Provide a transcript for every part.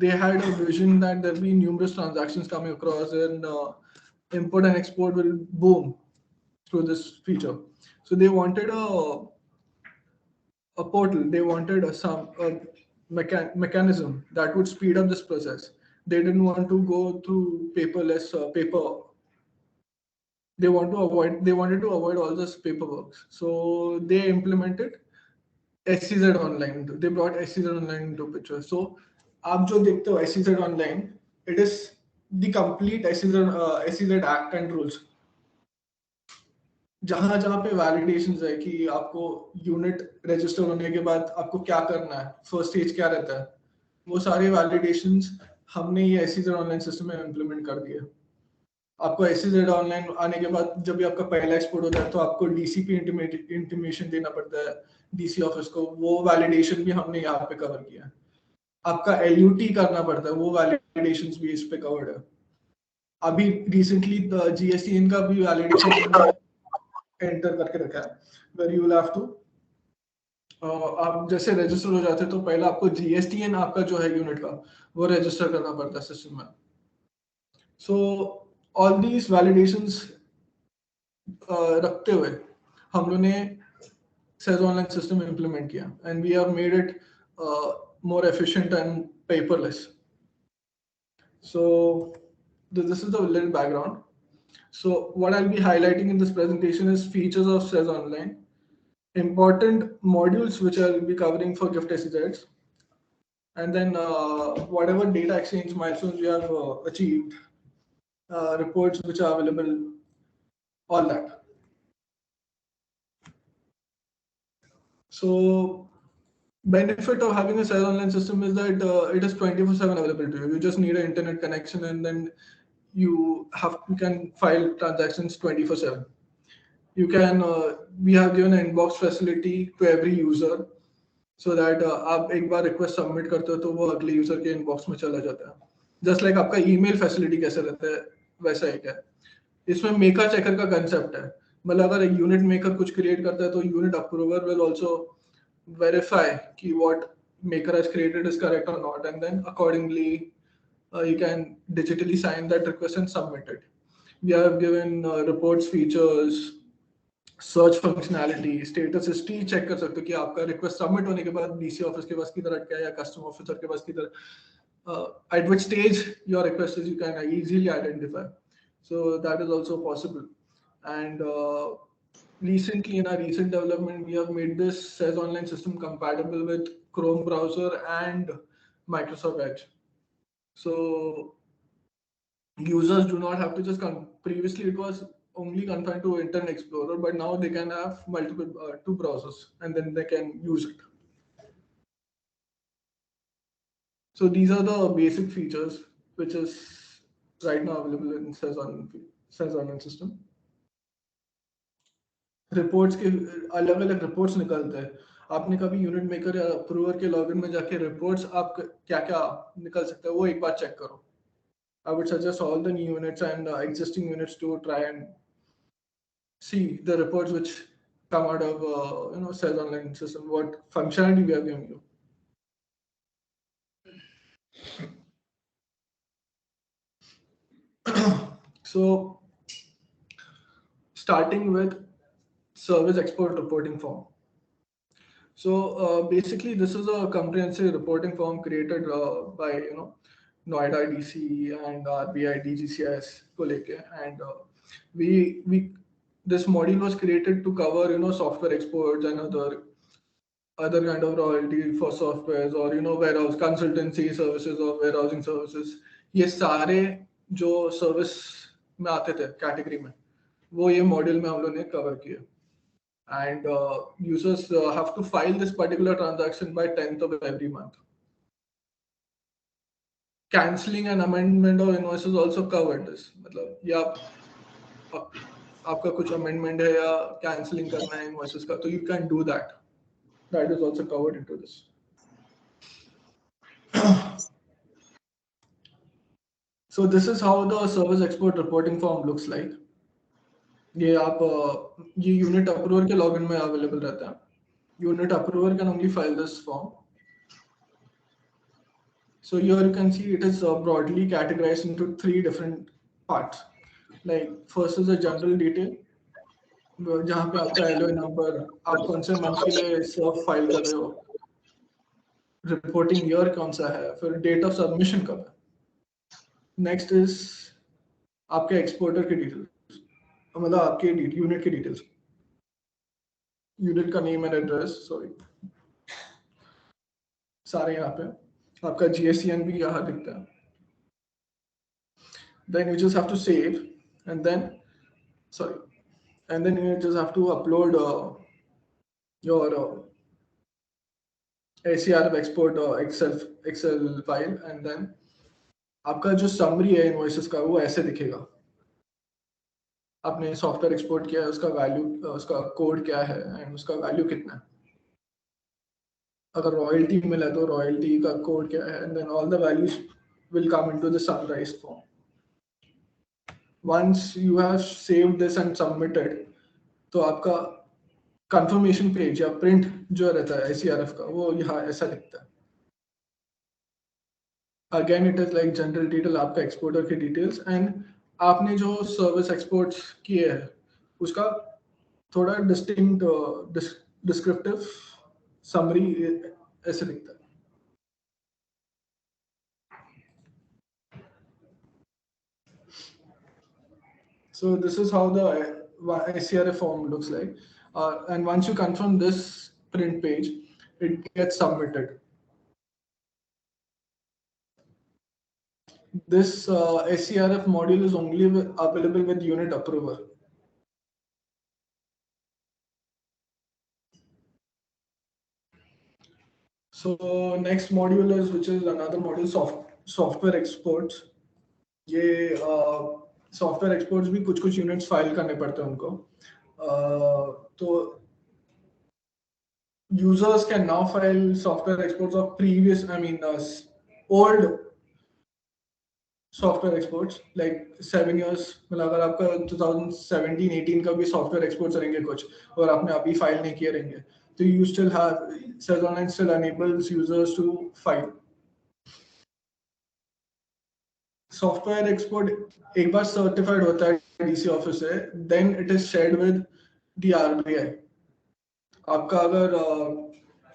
they had a vision that there'll be numerous transactions coming across, and import and export will boom through this feature. So they wanted a portal. They wanted a mechanism that would speed up this process. They didn't want to go through paperless paper. They wanted to avoid all this paperwork. So they implemented SEZ Online. They brought SEZ Online into picture. So आप जो देखते हो SEZ Online, it is the complete SEZ Act and rules. जहां जहां पे validations है कि आपको यूनिट रजिस्टर होने के बाद आपको क्या करना है, फर्स्ट स्टेज क्या रहता है, वो सारे वैलिडेशंस हमने ये SEZ ऑनलाइन सिस्टम में इम्प्लीमेंट कर दिए. आपको SEZ ऑनलाइन आने के बाद जब भी आपका पहला एक्सपोर्ट होता है तो आपको डीसीपी इंटीमेशन देना पड़ता है डीसी ऑफिस को. वो वैलिडेशन भी हमने यहाँ पे कवर किया है. आपका LUT करना पड़ता है, वो वैलिडेशंस भी इस पे कवर्ड है. अभी रिसेंटली GSTN का भी वैलिडेशन एंटर करके रखा है, where you will have to आप जैसे रजिस्टर हो जाते हैं तो पहले आपको GSTN आपका जो है यूनिट का वो रजिस्टर करना पड़ता है सिस्टम में. सो ऑल दीज वैलिडेशंस रखते हुए हम लोग ने SEZ ऑनलाइन सिस्टम इम्प्लीमेंट किया, and we have made it more efficient and paperless. So this is the little background. So what I'll be highlighting in this presentation is features of SEZ Online, important modules which I'll be covering for gift SEZs, and then whatever data exchange milestones we have achieved, reports which are available, all that. So benefit of having a SEZ online system is that it is 24/7 available to you. You just need an internet connection, and then you can file transactions 24/7. You can we have given an inbox facility to every user, so that आप एक बार request submit करते हो तो वो अगले user के inbox में चला जाता है. Just like आपका email facility कैसे रहता है वैसा ही है. इसमें मेकर चेकर का concept है. मतलब अगर एक unit maker कुछ create करता है तो unit approver will also verify कि what maker has created is correct or not, and then accordingly you can digitally sign that request and submit it. We have given reports features, search functionality, status history check कर सकते हो कि आपका request submit होने के बाद DC office के पास किधर अटका है या customer officer के पास किधर, at which stage your request is, you can easily identify. So that is also possible. And recently, in our recent development, we have made this SEZ online system compatible with Chrome browser and Microsoft Edge. So users do not have to just previously it was only confined to Internet Explorer, but now they can have multiple two browsers and then they can use it. So these are the basic features which is right now available in SEZ online system. Reports के अलग अलग reports निकलते हैं. आपने कभी unit maker या approver के login में जाके रिपोर्ट्स आप क्या क्या निकल सकते हैं वो एक बार चेक करो. I would suggest all the new units and existing units to try and see the reports which come out of SEZ online system, what functionality we are giving you. So starting with service export reporting form. So basically this is a comprehensive reporting form created by Noida DC and RBI DGCS को लेके, and we this module was created to cover software exports and other kind of royalty for softwares, or warehouse consultancy services or warehousing services. ये सारे जो service में आते थे category में वो ये मॉड्यूल में हम लोग ने कवर किया. And users have to file this particular transaction by 10th of every month. Cancelling and amendment of invoices also covered this. मतलब या आपका कुछ amendment है या cancelling करना है invoices का, तो you can do that. That is also covered into this. So this is how the service export reporting form looks like. ये यूनिट अप्रूवर के लॉगिन में अवेलेबल रहता है. Unit approver can only file this form. So here you can see it is broadly categorized into three different parts. Like first is a general detail, जहाँ पे आपका LOA number, आप कौन से मंथ के लिए सर्व फाइल कर रहे हो, रिपोर्टिंग ईयर कौन सा है, फिर डेट ऑफ सबमिशन कब है. नेक्स्ट इज आपके एक्सपोर्टर की डिटेल्स, मतलब आपके यूनिट की डिटेल्स, यूनिट का नेम एंड एड्रेस, सॉरी सारे यहाँ पे. आपका GSTN भी यहाँ दिखता है. Then you just have to save, and then sorry, and then you just have to upload your ACRF export Excel file, and then आपका जो समरी है इनवॉइसेस का वो ऐसे दिखेगा. आपने सॉफ्टवेयर एक्सपोर्ट किया है, उसका वैल्यू, उसका कोड क्या है एंड उसका वैल्यू कितना है. अगर रॉयल्टी मिला तो रॉयल्टी का कोड क्या है, and then all the values will come into the summarised form. Once you have saved this and submitted, तो आपका कंफर्मेशन पेज या प्रिंट जो रहता है ACRF का वो यहाँ ऐसा दिखता है. Again it is like general detail, आपका एक्सपोर्टर की डिटेल्स, एंड आपने जो सर्विस एक्सपोर्ट्स किए हैं उसका थोड़ा डिस्टिंक्ट डिस्क्रिप्टिव समरी ऐसे दिखता है. So this is how the ACRF form looks like. And once you confirm this print page, it gets submitted. This ACRF module is only available with unit approver. So next module is, which is another module, software exports. ये software exports भी कुछ units file करने पड़ते हैं उनको. तो users can now file software exports of previous, old software exports like 7 years. मतलब अगर आपका 2017-18 का भी सॉफ्टवेयर एक्सपोर्ट्स रहेंगे कुछ और आपने अभी फाइल नहीं किए रहेंगे, तो you still have, SEZ Online still enables users to file. Software export एक बार सर्टिफाइड होता है DC ऑफिस से, then it is shared with the RBI. आपका अगर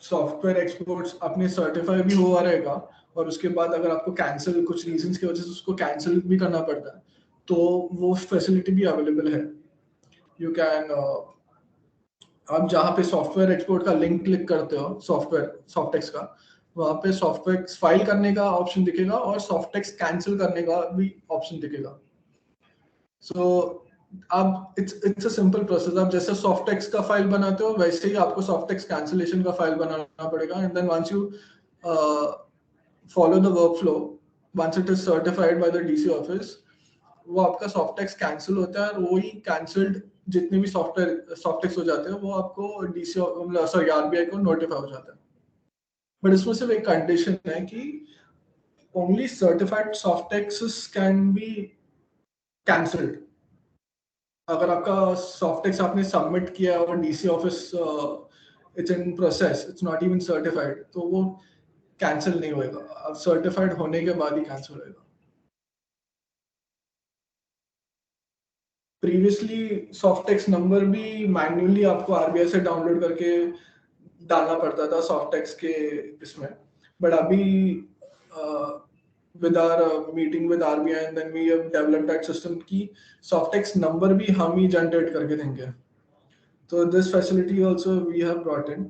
सॉफ्टवेयर एक्सपोर्ट्स अपने सर्टिफाई भी हुआ रहेगा और उसके बाद अगर आपको कैंसिल, कुछ रीजंस की वजह से उसको कैंसिल भी करना पड़ता है, तो वो फैसिलिटी भी अवेलेबल है. यू कैन, आप जहाँ पे सॉफ्टवेयर एक्सपोर्ट का लिंक क्लिक करते हो, सॉफ्टेक्स का, वहाँ पे सॉफ्टवेयर फाइल करने का ऑप्शन दिखेगा और सॉफ्टेक्स कैंसिल करने का भी ऑप्शन दिखेगा. सो अब इट्स अ सिंपल प्रोसेस. आप जैसे सॉफ्टेक्स का फाइल बनाते हो वैसे ही आपको सॉफ्टेक्स कैंसिलेशन का फाइल बनाना पड़ेगा. And then once you follow the work flow, once it is certified by the DC office, वो आपका सॉफ्टेक्स कैंसिल होता है और वही कैंसिल्ड जितने भी सॉफ्टेक्स हो जाते हैं वो आपको RBI को नोटिफाई हो जाता है. बट इसमें सिर्फ एक कंडीशन है कि only certified Softex can be cancelled. अगर आपका सॉफ्टेक्स आपने सबमिट किया और DC office it's in process, it's not even certified, तो वो कैंसिल नहीं होएगा. अब सर्टिफाइड होने के बाद ही कैंसिल होएगा. प्रीवियसली सॉफ्टेक्स नंबर भी मैन्युअली आपको RBI से डाउनलोड करके डालना पड़ता था सॉफ्टेक्स के इसमें. बट अभी with our meeting with RBI, and then we have developed that system की softex number भी हम ही generate करके देंगे. So this facility also we have brought in,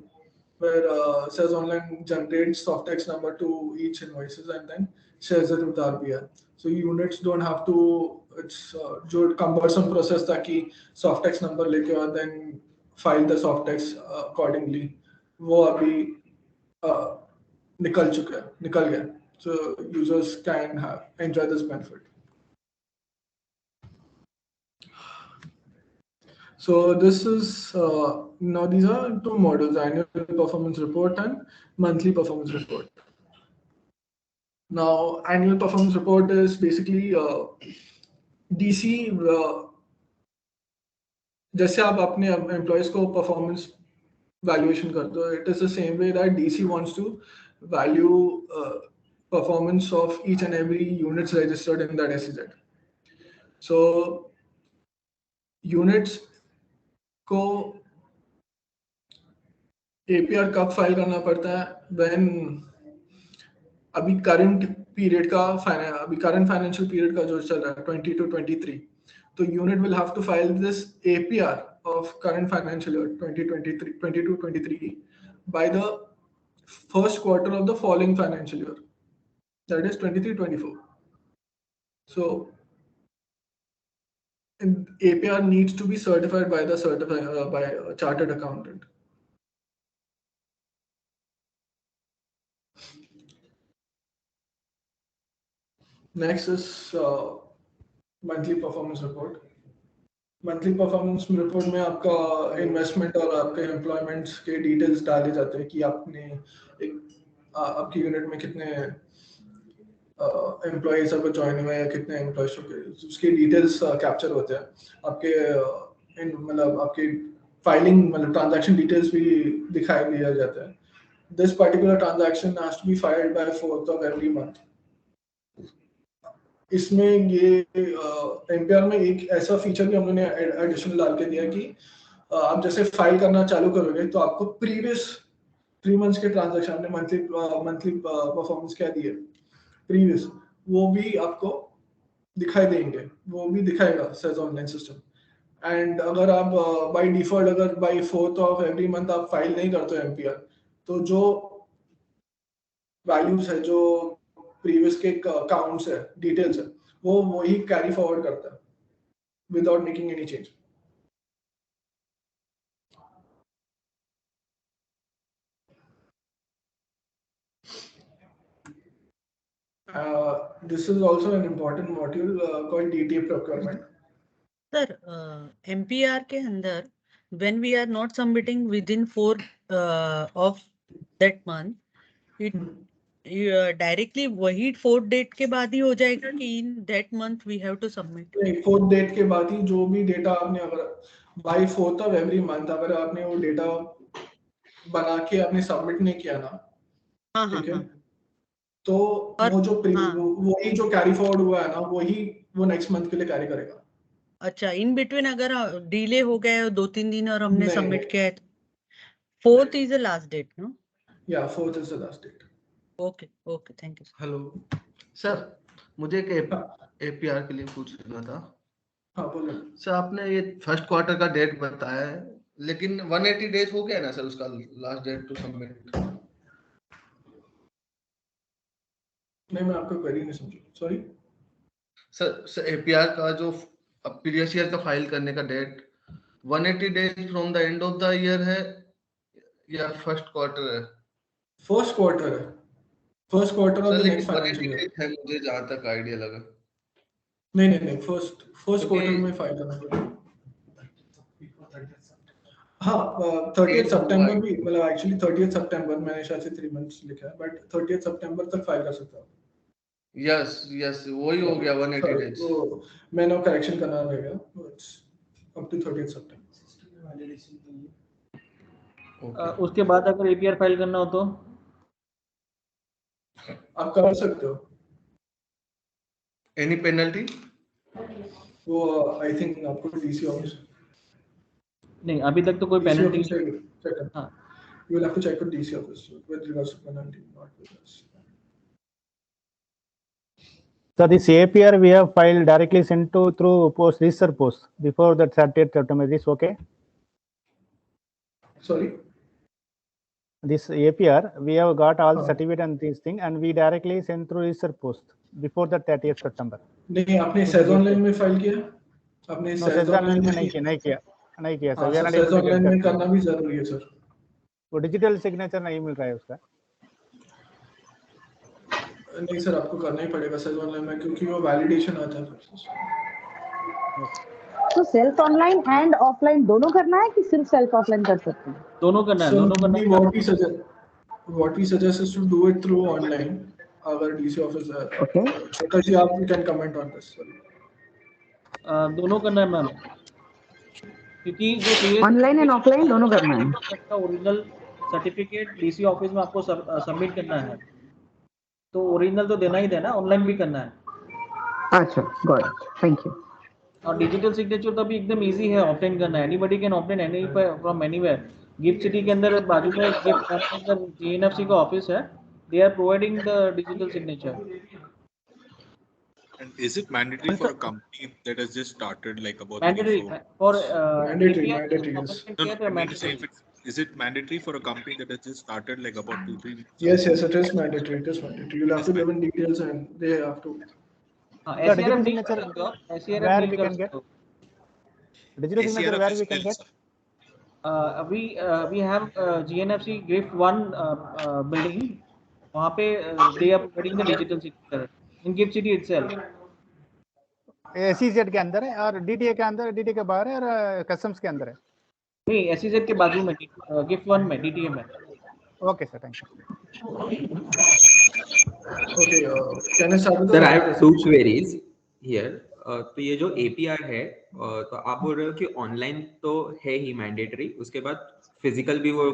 where SEZ Online generates softex number to each invoices and then shares it with RBI. So units don't have to, it's जो cumbersome process था कि softex number लेके और then file the softex accordingly, वो अभी निकल गया. So users can enjoy this benefit. So this is now these are two models: annual performance report and monthly performance report. Now annual performance report is basically DC, जैसे आप अपने employees को performance valuation करते हो, it is the same way that DC wants to value performance of each and every units registered in that SEZ. So units को APR कब file करना पड़ता है? when अभी करंट पीरियड का अभी करंट फाइनेंशियल पीरियड का जो चल रहा है 20 to 23, तो unit will have to file this APR of current financial year 2023 22 23 by the first quarter of the following financial year, that is 23 24. So APR needs to be certified by by a chartered accountant. Next is monthly performance report. Monthly performance report में आपका investment और आपके employment के details डाले जाते हैं कि आपने आपकी यूनिट में कितने एम्प्लॉयज आपको ज्वाइन हुए हैं, कितने एम्प्लॉयज उसके डिटेल्स कैप्चर होते हैं आपके मतलब आपके फाइलिंग मतलब ट्रांजैक्शन डिटेल्स भी दिखाई दिया जाता है. This particular transaction has to be filed by 4th of every month. इसमें ये एमपीआर में एक ऐसा फीचर भी हमने एडिशनल डाल के दिया कि आप जैसे फाइल करना चालू करोगे तो आपको प्रीवियस 3 months के ट्रांजैक्शन आपने मंथली परफॉर्मेंस क्या दिए प्रीवियस, वो भी आपको दिखाई देंगे, वो भी दिखाएगा सेज ऑनलाइन सिस्टम. एंड अगर आप बाय डिफॉल्ट अगर by 4th of every month आप फाइल नहीं करते हो एमपीआर, तो जो वैल्यूज है, जो प्रीवियस के काउंट्स है, डिटेल्स है, वो वही कैरी फॉरवर्ड करता है without making any change. This is also an important module called DTA procurement. Sir, MPR के अंदर when we are not submitting within 4 of that month, it directly वही 4th डेट के बाद ही हो जाएगा कि in that month we have to submit? नहीं, 4th डेट के बाद ही जो भी डेटा आपने अगर by 4th of every month अगर आपने वो डेटा बना के आपने सबमिट नहीं किया ना, ठीक है, तो वो जो वही जो कैरी फॉरवर्ड हुआ है ना, वही वो नेक्स्ट मंथ के लिए कैरी करेगा. अच्छा, इन बिटवीन अगर डिले हो गया 2-3 दिन और हमने सबमिट किया है, 4th is the last date, no? या 4th is the last date. Okay okay, thank you. Hello sir, मुझे एक APR के लिए पूछना था. हाँ बोलो सर. आपने ये फर्स्ट क्वार्टर का डेट बताया है, लेकिन 180 डेज हो गया ना सर उसका लास्ट डेट टू सबमिट? नहीं, मैं आपको क्वेरी नहीं समझी, सॉरी. सर APR का जो प्रीवियस ईयर का फाइल करने का date 180 days from the end of the year है या फर्स्ट क्वार्टर है? फर्स्ट क्वार्टर है, first quarter of the next financial year है, मुझे जहां तक आइडिया लगा. नहीं, फर्स्ट क्वार्टर में फाइल करना पड़ेगा. हाँ, 30th सितंबर भी, मतलब एक्चुअली 30th सितंबर मैंने शायद से 3 months लिखा है, बट 30th सितंबर तक फाइल कर सकता हूँ. यस वही हो गया 180 डेज. तो मैंने करेक्शन करना रहेगा, अप टू 30th सितंबर. उसके बाद अगर APR फाइल करना हो तो आप कर सकते हो. Any penalty? वो आई थिंक आपको डीसी ऑफिस नहीं, अभी तक तो कोई पेनल्टी नहीं. हाँ, you will have to check with DC office with regards to penalty, not with us. So this APR we have filed directly sent to through post, register post before that 30th September. Is this okay? Sorry? This APR we have got all the certificate and this thing, and we directly sent through register post before the 30th September. नहीं, आपने says online में file किया? आपने says online में नहीं किया sir. We are not says able to online get में that. करना भी जरूरी है सर. वो डिजिटल सिग्नेचर नहीं मिल रहा है उसका. नहीं सर, आपको करना ही पड़ेगा सेज ऑनलाइन में, क्योंकि वो वैलिडेशन आता है. तो सेल्फ ऑनलाइन एंड ऑफलाइन दोनों करना है कि सिर्फ सेल्फ ऑफलाइन कर सकते हैं? दोनों करना है, दोनों करना है. What we suggest is to do it through online. अगर DC ऑफिस है, Okay. छोटा जी आप कैन कमेंट ऑन दिस. दोनों करना है मैम, क्योंकि जो ऑनलाइन एंड ऑफलाइन दोनों करना है. ओरिजिनल सर्टिफिकेट DC ऑफिस में आपको सबमिट करना है. तो ओरिजिनल तो देना ही देना, ऑनलाइन भी करना है। अच्छा, गॉट इट, थैंक यू। और डिजिटल सिग्नेचर तो अभी एकदम इजी है ऑप्टेन करना, anybody can obtain any from anywhere. GIFT City के अंदर बाजू में गिफ्ट के अंदर जीएनएफसी का ऑफिस है, they are providing the digital signature. And is it mandatory for a company that has just started like about Mandatory 3-4? for Mandatory, APR, mandatory, yes. government No, care I mean to say, mandatory. is it mandatory for a company that has just started like about 2-3 weeks? Yes, yes, it is mandatory. It is mandatory. You'll have to give in details and they have to. हाँ, The SERM digital नहीं कर signature सकते हो, SERM where नहीं we कर can get सकते हो। digital signature ACRF where is we can still, get. We have GNFC GIFT 1 building. वहाँ पे they are providing the digital signature in GIFT City itself. SEZ के अंदर है और DTA के अंदर, DTA के बाहर है और कस्टम्स के अंदर है। नहीं, SEZ के बाजू में GIFT 1 में DTA में। Okay sir, thank you. Okay, can I start with Sir, the I have two presentation? queries here. तो ये जो APR है, तो आप बोल रहे हो कि ऑनलाइन तो है ही मैंडेटरी, उसके बाद फिजिकल भी वो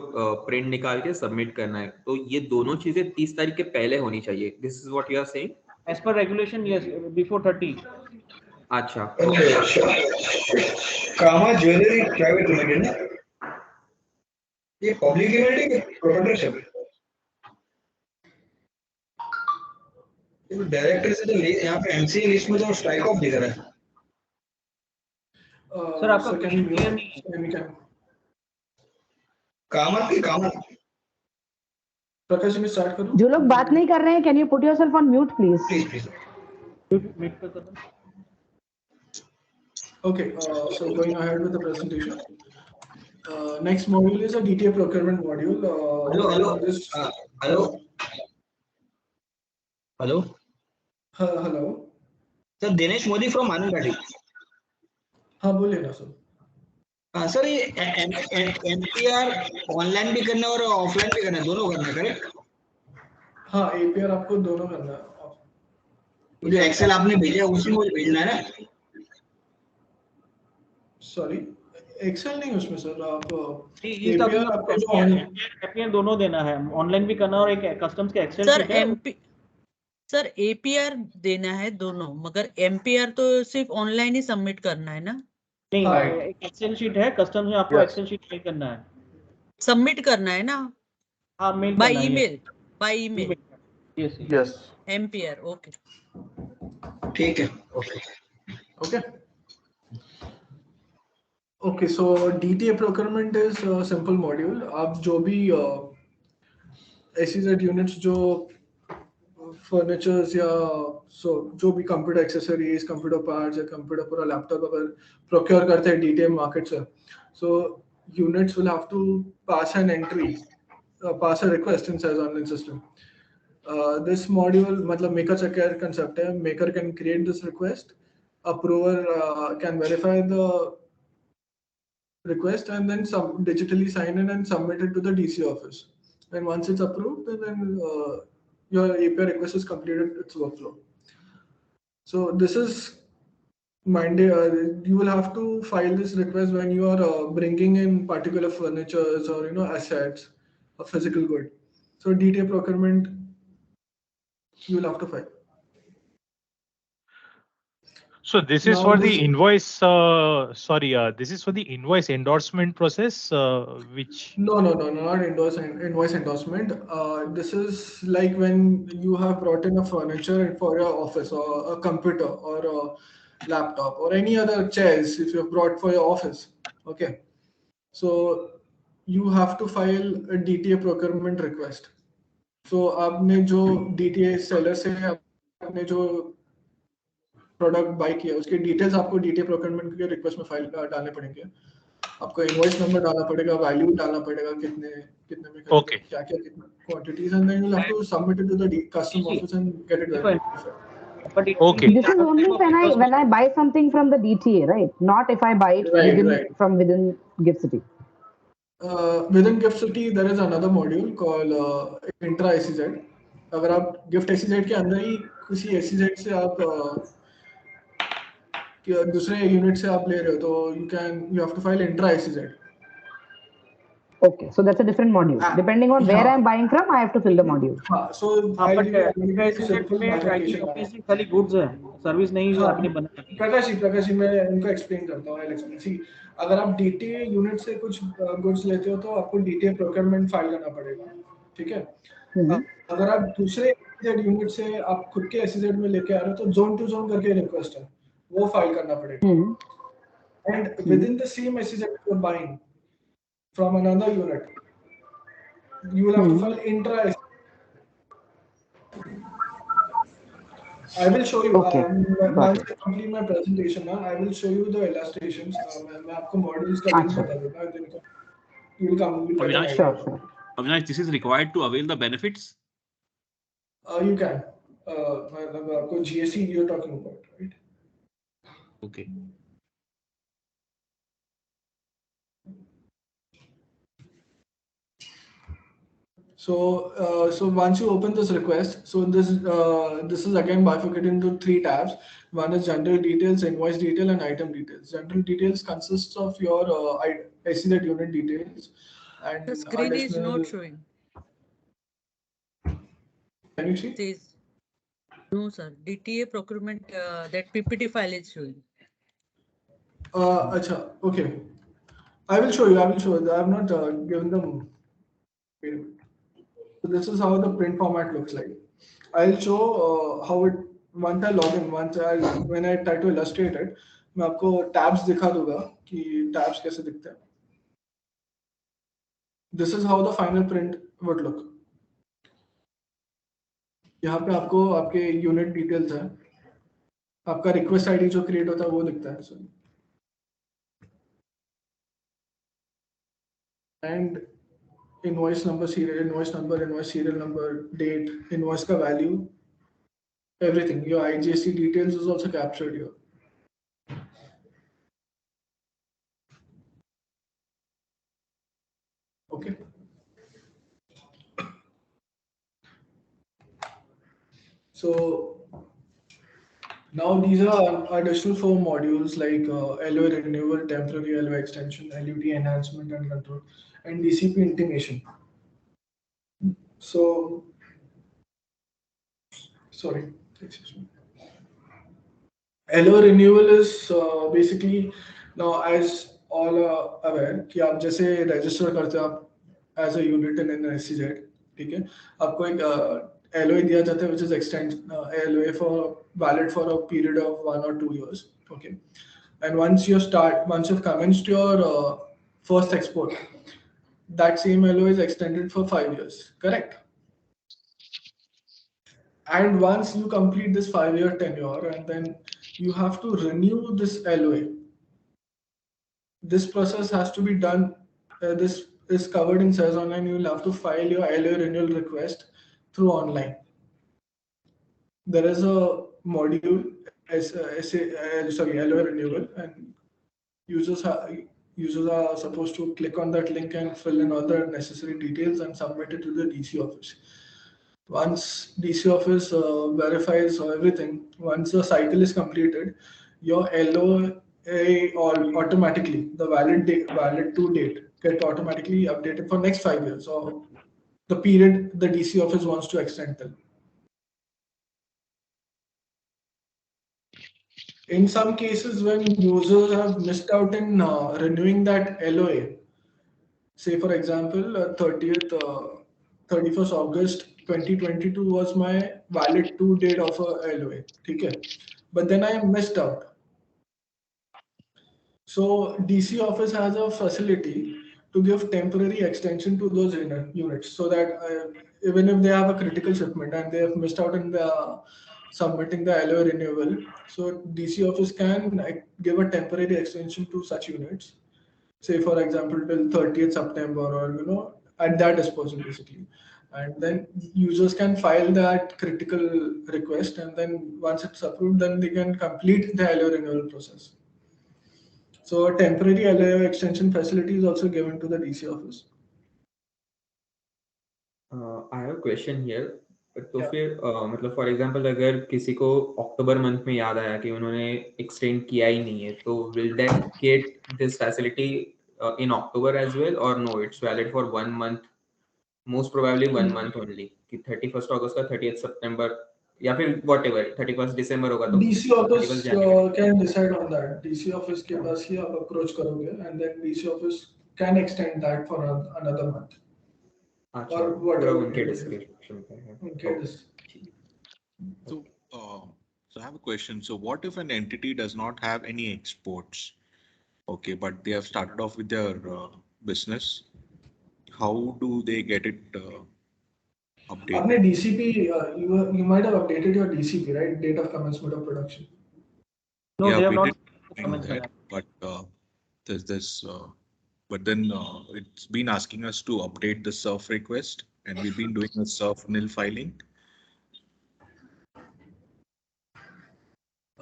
प्रिंट निकाल के सबमिट करना है, तो ये दोनों चीजें 30 तारीख के पहले होनी चाहिए। This is what you are saying? As per regulation, yes, before 30. अच्छा, कामा ज्वेलरी प्राइवेट लिमिटेड ना, ये पब्लिक लिमिटेड है प्रोप्राइटरशिप? डायरेक्टर से तो यहाँ पे एमसी लिस्ट में तो स्ट्राइक ऑफ दिख रहा है। Sir, आपका Can you question clear mute? नहीं है। कामा की कामा प्रकाश, मैं स्टार्ट करूं? जो लोग बात नहीं कर रहे हैं, can you put yourself on mute please? Please Mute पे कर दो। Okay, so going ahead with the presentation. Next module is a DTA procurement module. Hello Hello. Sir, Dinesh Modi from Mananthavady. हाँ, बोलिए ना सर। हाँ सर, ये एमपीआर ऑनलाइन भी करना है और ऑफलाइन भी करना है, दोनों करना है, करेक्ट? हाँ, APR आपको दोनों करना है। जो एक्सेल आपने भेजा है उसी में भेजना है ना? सॉरी, एक्सेल नहीं उसमें सर, आप APR आपको जो ऑनलाइन APR दोनों देना है, ऑनलाइन भी करना और एक कस्टम्स के एक्सेल सर शीट है। सर APR देना है दोनों, मगर MPR तो सिर्फ ऑनलाइन ही सबमिट करना है ना? नहीं, हाँ। एक एक्सेल शीट है, कस्टम्स में आपको एक्सेल शीट मेल करना है। सबमिट करना है ना? हाँ, मेल बाय करना है। Email, by email. Yes. MPR, okay. ठीक है, Okay, so DTA procurement is a simple module. आप जो भी SEZ units जो furnitures या जो भी कंप्यूटर एक्सेसरीज, कंप्यूटर पार्ट्स या कंप्यूटर पूरा लैपटॉप अगर प्रोक्योर करते हैं DTA मार्केट से, so units will have to pass an entry, pass a request in SEZ Online system. This module मतलब maker checker concept है. Maker can create this request, approver can verify the request and then digitally sign in and submit it to the DC office. And once it's approved, then your API request is completed its workflow. So this is you will have to file this request when you are bringing in particular furnitures or assets, a physical good. So DTA procurement you will have to file. So this is for the invoice. This is for the invoice endorsement process, which. No, not invoice endorsement. This is like when you have brought in a furniture for your office or a computer or a laptop or any other chairs if you have brought for your office. Okay, so you have to file a DTA procurement request. So आपने जो DTA seller से आपने जो product bye किया उसके details आपको DTA procurement के request में फाइल डालने पड़ेंगे। आपको इनवॉइस नंबर डालना पड़ेगा, वैल्यू डालना पड़ेगा, कितने में क्या कितना quantities, and then you have to submit it to the custom office and get it verified. Okay. This is only when I buy something from the DTA, right? Not if I buy it from within Gift City. Within Gift City there is another module called intra SEZ. अगर आप gift SEZ के अंदर ही किसी SEZ से आप दूसरे unit से आप ले रहे हो तो you have to file intra SEZ. Okay, so that's a different module. Depending on where I'm buying from, I have to fill the module. So हाँ, I'll but give you a SEZ simple में IT bifurcation. company से खाली goods है, service नहीं जो आपने बना। प्रकाश जी मैं उनको एक्सप्लेन करता हूँ। I'll explain. See, अगर आप DTA यूनिट से कुछ गुड्स लेते हो तो आपको DTA प्रोक्योरमेंट फाइल करना पड़ेगा, ठीक है। अगर आप दूसरे SEZ यूनिट से आप खुद के SEZ में लेके आ रहे हो तो जोन टू जोन करके रिक्वेस्ट है, वो फाइल करना पड़ेगा। And within the same SEZ you're buying from another unit, you will have to file intra. I will show you. Okay. Once I complete my presentation, I will show you the illustrations. मैं आपको models का link बता दूँगा, जिनको you will come. Avinash, Sure. Avinash, this is required to avail the benefits. You can. मतलब आपको GST you're talking about, right? Okay. So once you open this request, so this is again bifurcated into 3 tabs. One is general details, invoice detail, and item details. General details consists of your SEZ unit details and The screen is additional. not showing. Can you see? Says, no, sir. DTA procurement, that PPT file is showing. Acha, okay. I will show you. I have not given them. Wait a minute. So this is how the print format looks like. I'll show how it once I log in. When I try to illustrate it, मैं आपको tabs दिखा दूँगा कि tabs कैसे दिखते हैं. This is how the final print would look. यहाँ पे आपको आपके unit details हैं. आपका request ID जो create होता है वो दिखता है. And invoice number, invoice serial number, date, invoice का value, everything. Your IGST details is also captured here. Okay. So now these are additional 4 modules like LOA renewal, temporary LOA extension, LUT enhancement and control, and DCP intimation. So, sorry, excuse me. LOA renewal is basically, now as all are aware कि आप जैसे register करते हो आप as a unit in an SEZ, ठीक है, आपको एक LOA दिया जाता है which is LOA for valid for a period of 1 or 2 years, okay, and once you've commenced your first export, that same LOA is extended for 5 years, correct? And once you complete this 5-year tenure, and then you have to renew this LOA. This process has to be done. This is covered in SEZ Online. You will have to file your LOA renewal request through online. There is a module, LOA renewal, and users are supposed to click on that link and fill in all the necessary details and submit it to the DC office. Once DC office verifies everything, once the cycle is completed, your LOA automatically, the valid to date, get automatically updated for next 5 years, or the period the DC office wants to extend till. In some cases, when users have missed out in renewing that LOA, say for example, 31st August 2022 was my valid to date of a LOA, okay? But then I missed out. So DC office has a facility to give temporary extension to those units, so that even if they have a critical shipment and they have missed out in the submitting the LOA renewal, so DC office can give a temporary extension to such units, say for example till 30th September, or at that disposal basically, and then users can file that critical request, and then once it's approved, then they can complete the LOA renewal process. So a temporary LOA extension facility is also given to the DC office. I have a question here. तो फिर मतलब for example अगर किसी को अक्टूबर month में याद आया कि उन्होंने एक्सटेंड किया ही नहीं है, तो will that get this facility in October as well, or no, it's valid for 1 month, most probably 1 month only, कि 31st August का 30th September या फिर whatever 31st December होगा तो DC office 31st January. can decide on that. DC office के पास ही आप approach करोगे, and then DC office can extend that for another month. अच्छा, Or पूरा whatever. उनके discretion पे है. Okay. So, so I have a question. So, what if an entity does not have any exports? Okay, but they have started off with their business. How do they get it updated? आपने DCP, you might have updated your DCP, right? Date of commencement of production. No, Yeah, they have we not did know that, but there's this. But then it's been asking us to update the surf request, and we've been doing a surf nil filing.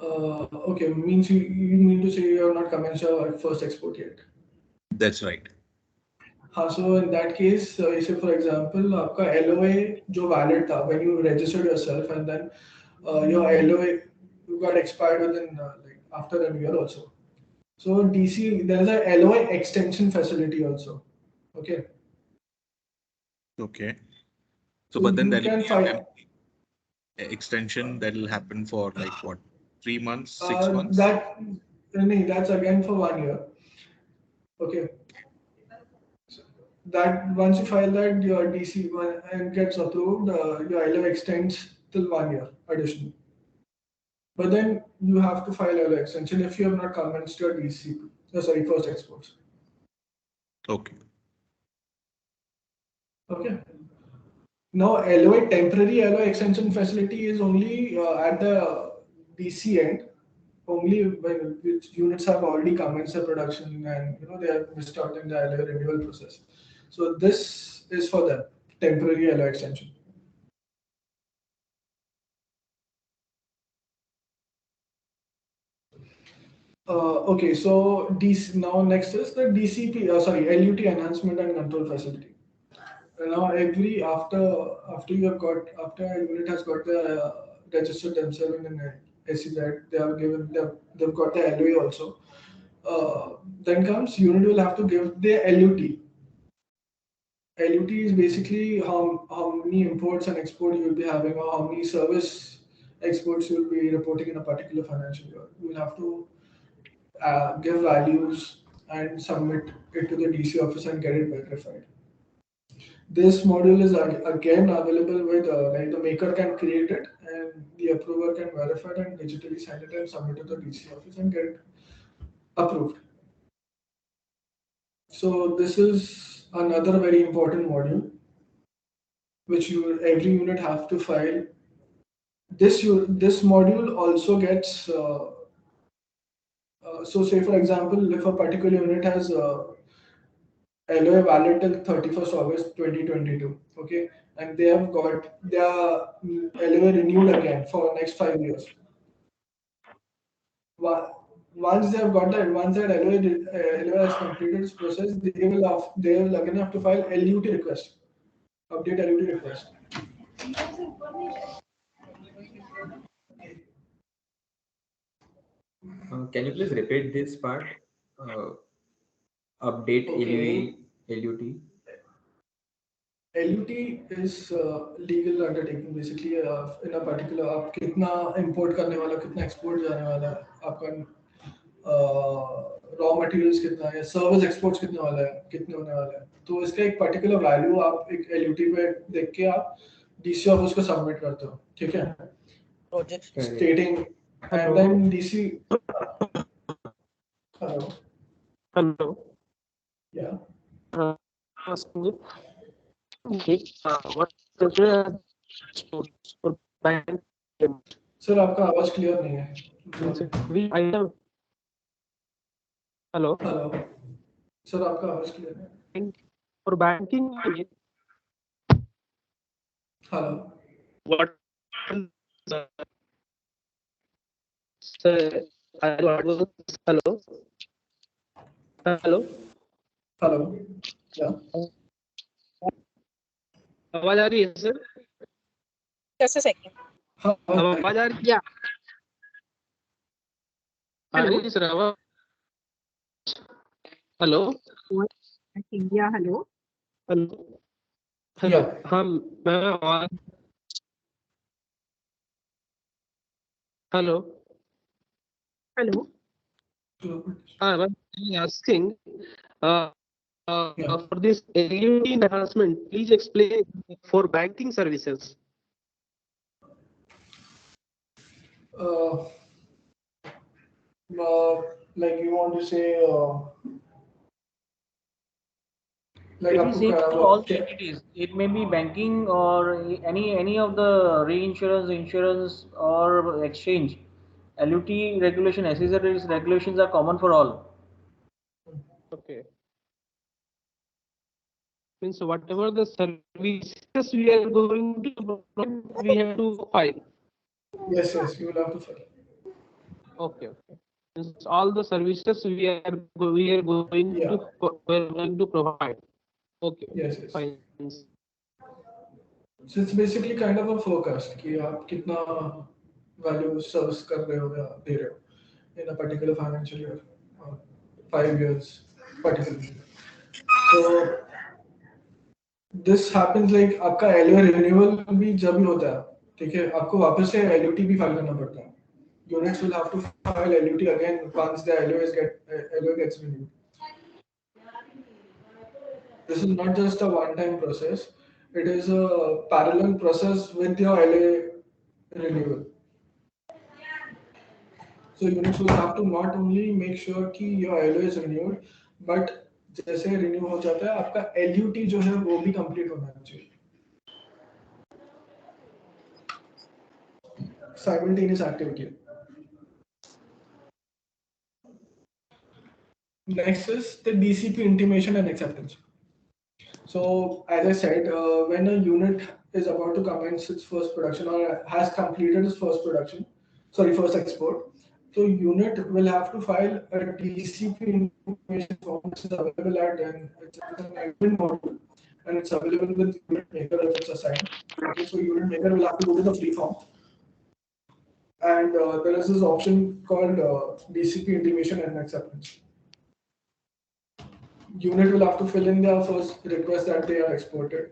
Okay, means you mean to say you have not commenced your first export yet. That's right. So in that case, say for example, आपका LOA जो valid था when you registered yourself, and then your LOA got expired within like after a year also. So DC, there is a LOA extension facility also. Okay. Okay. So but then you there will can be file extension that will happen for like what, 3 months, 6 months? That's again for 1 year. Okay. That once you file that, your DC and gets approved, your LO extends till 1 year additional. But then you have to file LO extension if you have not commenced your DCP. First exports. Okay. Okay. Now LOA temporary LO extension facility is only at the DC end. Only when which units have already commenced their production and they are starting the LO renewal process. So this is for them, temporary LO extension. Okay, so now next is the DCP. LUT enhancement and control facility. Now after a unit has got the registered themselves in SEZ, they've got the LOA also. Then comes unit will have to give the LUT. LUT is basically how many imports and exports you will be having, or how many service exports you will be reporting in a particular financial year. You will have to give values and submit it to the DC office and get it verified. This module is again available with like the maker can create it and the approver can verify it and digitally sign it and submit it to the DC office and get it approved. So this is another very important module which every unit have to file. This module also gets so say for example, if a particular unit has LOA valid till 31st August 2022, okay, and they have got their LOA renewed again for next 5 years. Once they have got that, once that LOA has completed its process, they will again have to file LUT request, update LUT request. Can you please repeat this part? Update Okay. LUT. LUT is legal undertaking basically in a particular आप कितना import करने वाला, कितना export जाने वाला है, आपका raw materials कितना है, service exports कितने वाला है, कितने होने वाला है, तो इसका एक particular value आप एक LUT पे देख के आप DC ऑफिस को submit करते हो, ठीक है? Project Stating and then DC. Hello. Hello. Yeah. What is the for bank payment? Sir, आपका आवाज clear नहीं है. Hello. Hello. Sir, आपका आवाज clear नहीं है. For banking. Hello. What? Sir, hello. Hello. Hello. Yeah. आवाज आ रही है सर? Just a second. आवाज आ रही है? आ रही है सर आवाज? Hello India hello hello hello हाँ मैं hello hello I'm asking for this LUT enhancement, please explain for banking services. Like you want to say, like It is आपको same क्या for all the entities. It may be banking or any of the reinsurance, insurance or exchange. LUT regulation, SEZ regulations are common for all. Okay. Means whatever the services we are going to provide, we have to file. Yes, you will have to file. Okay. Means all the services we are going to provide. Okay. Yes. Fine. So it's basically kind of a forecast कि आप कितना value service कर रहे हो या दे रहे हो in a particular financial year, 5 years particularly. So this happens like आपका LOA renewal भी जब भी होता है, ठीक है, आपको वापस से LUT भी फाइल करना पड़ता है. Units will have to file LUT again once the LOA gets renewed. This is not just a one-time process. It is a parallel process with your LA renewal. So units will have to not only make sure कि your LA is renewed, but जैसे renew हो जाता है आपका LUT जो है वो भी complete होना चाहिए. Simultaneous activity. Next is the DCP intimation and acceptance. So as I said, when a unit is about to commence its first production or has completed its first export, so unit will have to file a DCP information form, which is available at it's an admin module, and it's available with unit maker if it's assigned. Okay, so unit maker will have to go to the free form, and there is this option called DCP intimation and acceptance. Unit will have to fill in their first request that they are exported.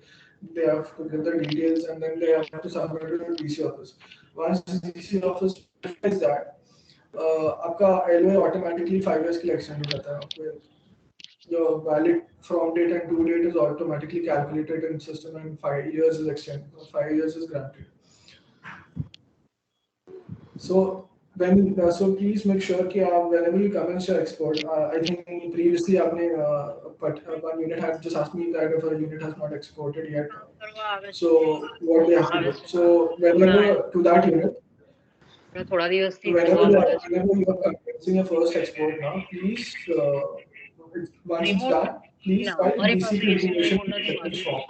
They have to give the details and then they have to submit it to the DC office. Once the DC office does that, आपका LOA automatically 5 years के लिए extend हो जाता है. Your valid from date and due date is automatically calculated in system and 5 years is extended. 5 years is granted. So please make sure कि आप whenever you commence your export, I think previously आपने but one unit had just asked me that if a unit has not exported yet, so what they have to do. So whenever to that unit, whenever you are commencing your first export now, please once it's done, please file DCP information acceptance form.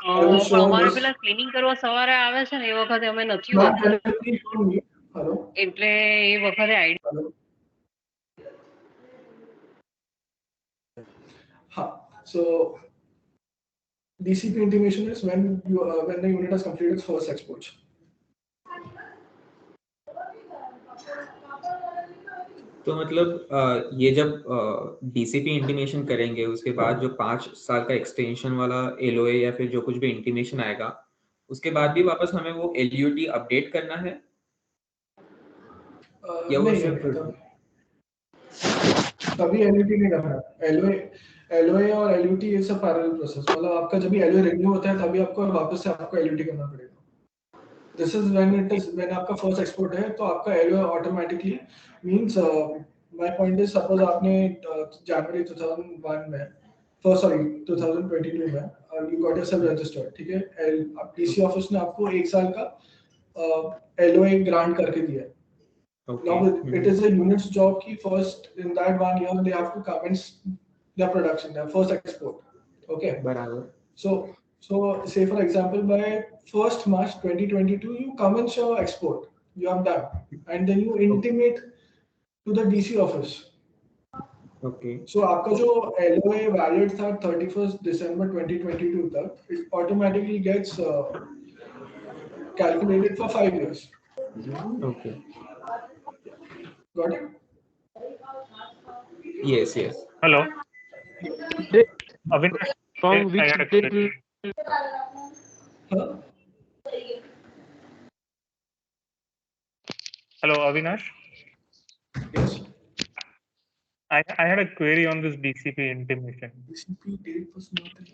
I will show અમારે this. પેલા cleaning કરવા સવારે આવે છે ને એ વખતે અમે નથી Ma'am, હોતા can you please show me? Hello. એટલે એ વખતે ID Hello. So DCP intimation is when the unit has completed its first export. तो मतलब ये जब डीसीपी इंटीमेशन करेंगे उसके बाद जो 5 साल का एक्सटेंशन वाला एलओए या फिर जो कुछ भी इंटीमेशन आएगा उसके बाद भी वापस हमें वो एलयूटी अपडेट करना है या वो सिर्फ तभी एलयूटी नहीं करना. एलओए और LUT is a parallel process. मतलब आपका जब भी एलओए रिन्यू होता है तभी आपको वापस से आपको एलयूटी करना पड़ेगा. This is when आपका फर्स्ट एक्सपोर्ट है तो आपका LOA automatically means my point is suppose आपने जनवरी 2001 में 2022 में यू गॉट योरसेल्फ रजिस्टर्ड, ठीक है. डीसी ऑफिस ने आपको 1 साल का एलओए ग्रांट करके दिया है. Now it is a unit's job ki first in that 1 year they have to commence their production, their first export. Okay. बराबर. So say for example by 1st March 2022 you commence your export. You have done, and then you intimate to the DC office. Okay. So आपका जो LOA valid था 31st December 2022 तक, it automatically gets calculated for 5 years. Okay. Got it? Yes. Hello. Avinash, From I which had a date question. Hello, Avinash. Yes. I had a query on this DCP intimation. DCP date was not in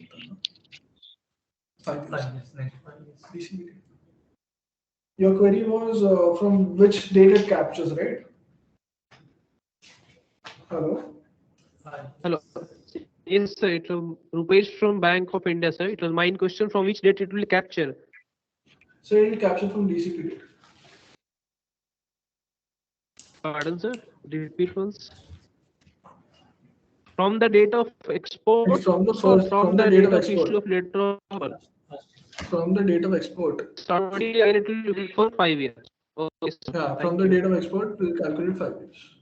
5 years. DCP date. Your query was from which date it captures, right? Hello? Hello. Yes, sir. It was Rupesh from Bank of India, sir. It was my question from which date it will capture. So it will capture from DCP date. Pardon, sir. Repeat once. From the date of export It's from the or first, from the date of issue of letter of offer? From the date of export. Starting again, it will be for 5 years. Okay, sir. Yeah, from Thank the you. date of export, we'll calculate 5 years.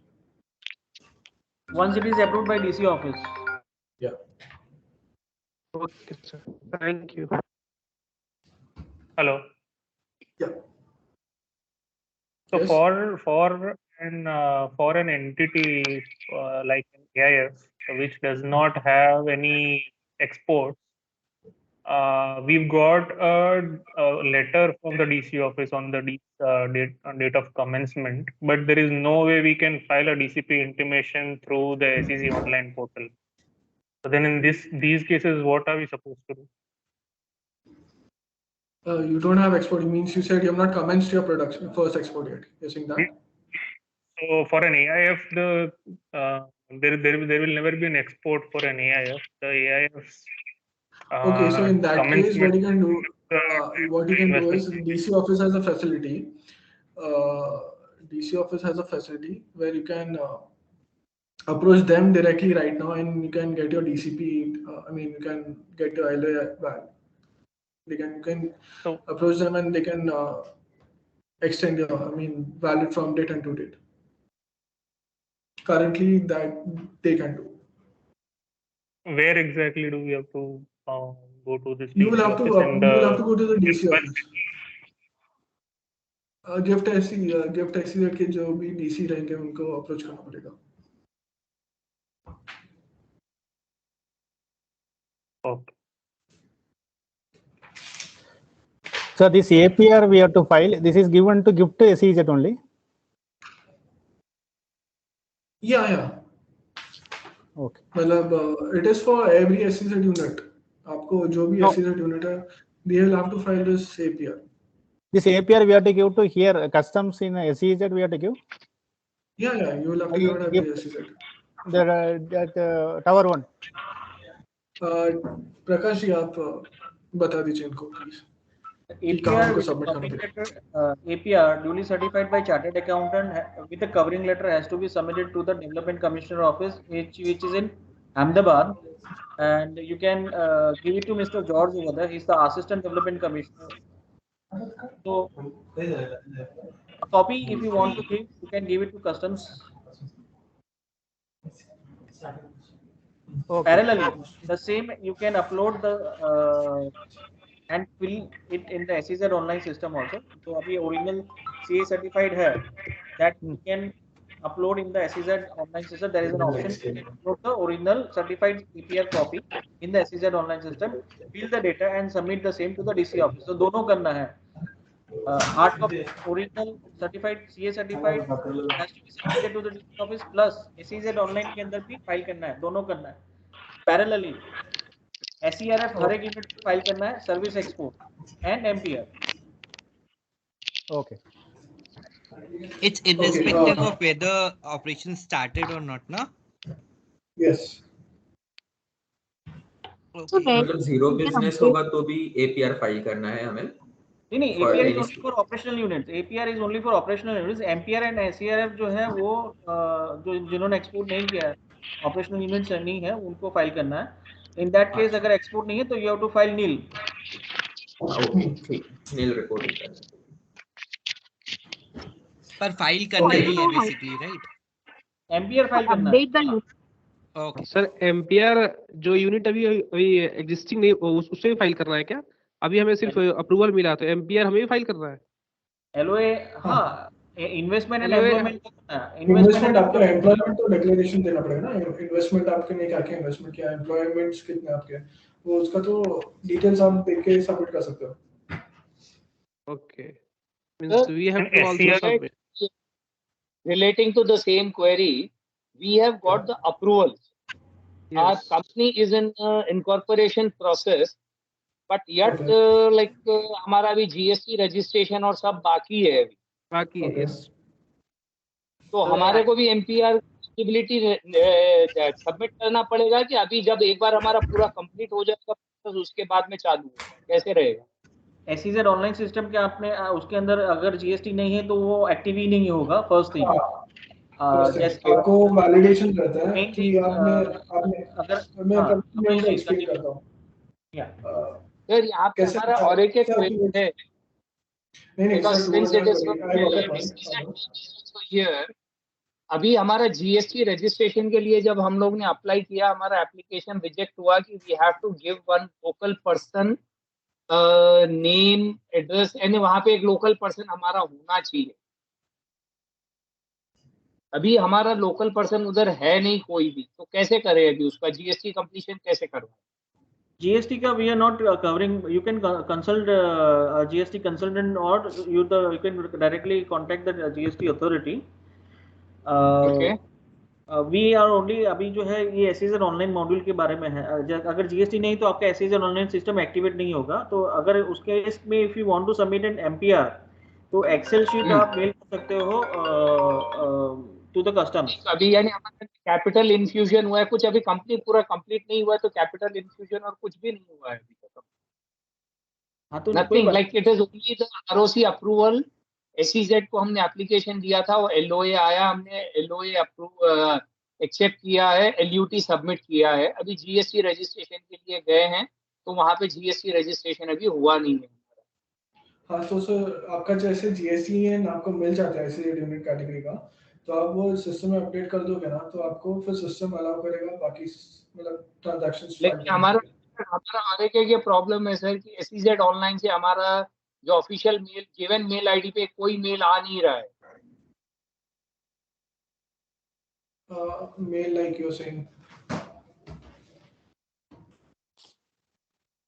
Once it is approved by DC office. Yeah. Okay, sir. Thank you. Hello. Yeah. So Yes. for an entity like an AIF which does not have any exports, we've got a letter from the DC office on the date of commencement, but there is no way we can file a DCP intimation through the SEZ Online portal. So then in these cases, what are we supposed to do? You don't have export. It means you said you have not commenced your production first export yet. You're saying that? So for an AIF, there will never be an export for an AIF. The AIF's Okay, so in that case, what you can do, is investment. DC office has a facility. DC office has a facility where you can approach them directly right now, and you can get your DCP. You can get your ILA back. You can approach them, and they can extend your valid from date and to date. Currently, that they can do. Where exactly do we have to go to this? You will have to. DC You will have to go to the office DC and office. Gift taxi के जो भी DC रहेंगे उनको approach करना पड़ेगा. Okay. So this APR we have to file. This is given to gift to SEZ only. Yeah. Okay. मतलब it is for every SEZ unit. आपको जो भी SEZ unit है, they will have to file this APR. This APR we have to give to here customs in SEZ we have to give. Yeah, you will have to give it at the SEZ. That tower one. Prakash ji आप बता दीजिए इनको please. APR with covering letter, APR duly certified by chartered accountant with a covering letter has to be submitted to the Development Commissioner office, which is in Ahmedabad, and you can give it to Mr. George over there. He's the Assistant Development Commissioner. So a copy, if you want to give, you can give it to Customs. Okay. Parallelly, the same you can upload the and fill it in the SEZ online system also. So अभी original CA certified है, that you can upload in the SEZ online system. There is an option you can upload the original certified APR copy in the SEZ online system, fill the data and submit the same to the DC office. So दोनों करना है. Hard copy original certified CA certified has to be submitted to the DC office plus SEZ online के अंदर भी file करना है. दोनों करना है. Parallelly SERF हर एक यूनिट पे फाइल करना है, service export and MPR. Okay. It's irrespective of whether operation started or not, na? Yes. मतलब जीरो बिजनेस होगा तो भी APR फाइल करना है हमें. नहीं APR is only for operational units. APR is only for operational units. MPR and SERF जो है वो जो जिन्होंने एक्सपोर्ट नहीं किया है, ऑपरेशनल यूनिट्स नहीं है, उनको फाइल करना है. इन दैट केस अगर एक्सपोर्ट नहीं है तो you have to file nil. Nil reporting करना है. पर फाइल करना नहीं है बेसिकली, राइट? MPR फाइल करना है. ओके सर MPR जो यूनिट अभी एग्जिस्टिंग नहीं उससे भी फाइल करना है क्या? अभी हमें सिर्फ अप्रूवल मिला तो MPR हमें भी फाइल करना है. LOA हाँ इन्वेस्टमेंट एंड एम्प्लॉयमेंट इन्वेस्टमेंट आपको एम्प्लॉयमेंट तो डिक्लेरेशन देना पड़ेगा ना, इन्वेस्टमेंट आपके ने क्या क्या इन्वेस्टमेंट किया, एम्प्लॉयमेंट्स कितने आपके, वो उसका तो डिटेल्स आप देख के सबमिट कर सकते हो. Okay. Means we have to also submit. Relating to the same query, we have got the approval. Our company is in incorporation process, but yet like हमारा अभी GST registration और सब बाकी है अभी. बाकी है, yes. तो हमारे को भी MPR एलिजिबिलिटी सबमिट करना पड़ेगा कि अभी जब एक बार हमारा पूरा कंप्लीट हो जाएगा तो उसके बाद में चालू होगा, कैसे रहेगा? SEZ ऑनलाइन सिस्टम के आपने उसके अंदर अगर GST नहीं है तो वो एक्टिव ही नहीं होगा. फर्स्ट थिंग आपको वैलिडेशन करता है कि आपने अगर मैं एक्सप्लेन करता हूं. सर यहाँ पे हमारा और एक क्वेरी है. नहीं अभी हमारा GST रजिस्ट्रेशन के लिए जब हम लोग ने अप्लाई किया, हमारा एप्लीकेशन रिजेक्ट हुआ कि we have to give one local person name address, यानी वहां पे एक लोकल पर्सन हमारा होना चाहिए. अभी हमारा लोकल पर्सन उधर है नहीं कोई भी, तो कैसे करें अभी उसका GST कंप्लीशन कैसे करवाएं? GST का we are not covering. You can consult GST consultant or you can directly contact the GST authority. Okay. We are only अभी जो है ये SEZ ऑनलाइन मॉड्यूल के बारे में है. अगर GST नहीं तो आपका SEZ ऑनलाइन सिस्टम एक्टिवेट नहीं होगा. तो अगर उसके इसमें if you want to submit an MPR तो एक्सेल शीट आप मेल कर सकते हो टू द कस्टमर. अभी यानी हमारा कैपिटल इन्फ्यूजन हुआ है कुछ, अभी कंपनी पूरा कंप्लीट नहीं हुआ है, तो कैपिटल इन्फ्यूजन और कुछ भी नहीं हुआ है अभी तक. Nothing like it is only the ROC approval. SEZ को हमने एप्लीकेशन दिया था, वो LOA आया, हमने LOA अप्रूव एक्सेप्ट किया है, LUT सबमिट किया है. अभी GST रजिस्ट्रेशन के लिए गए हैं तो वहां पे GST रजिस्ट्रेशन अभी हुआ नहीं है. हाँ तो सर आपका जैसे GST आपको मिल जाता है ऐसे यूनिट कैटेगरी का, तो आप वो सिस्टम में अपडेट कर दोगे ना, तो आपको फिर सिस्टम अलाउ करेगा बाकी मतलब ट्रांजैक्शंस. लेकिन हमारा और एक ये प्रॉब्लम है सर कि SEZ ऑनलाइन से हमारा जो official mail given mail ID पे कोई मेल आ नहीं रहा है. Mail like you're saying.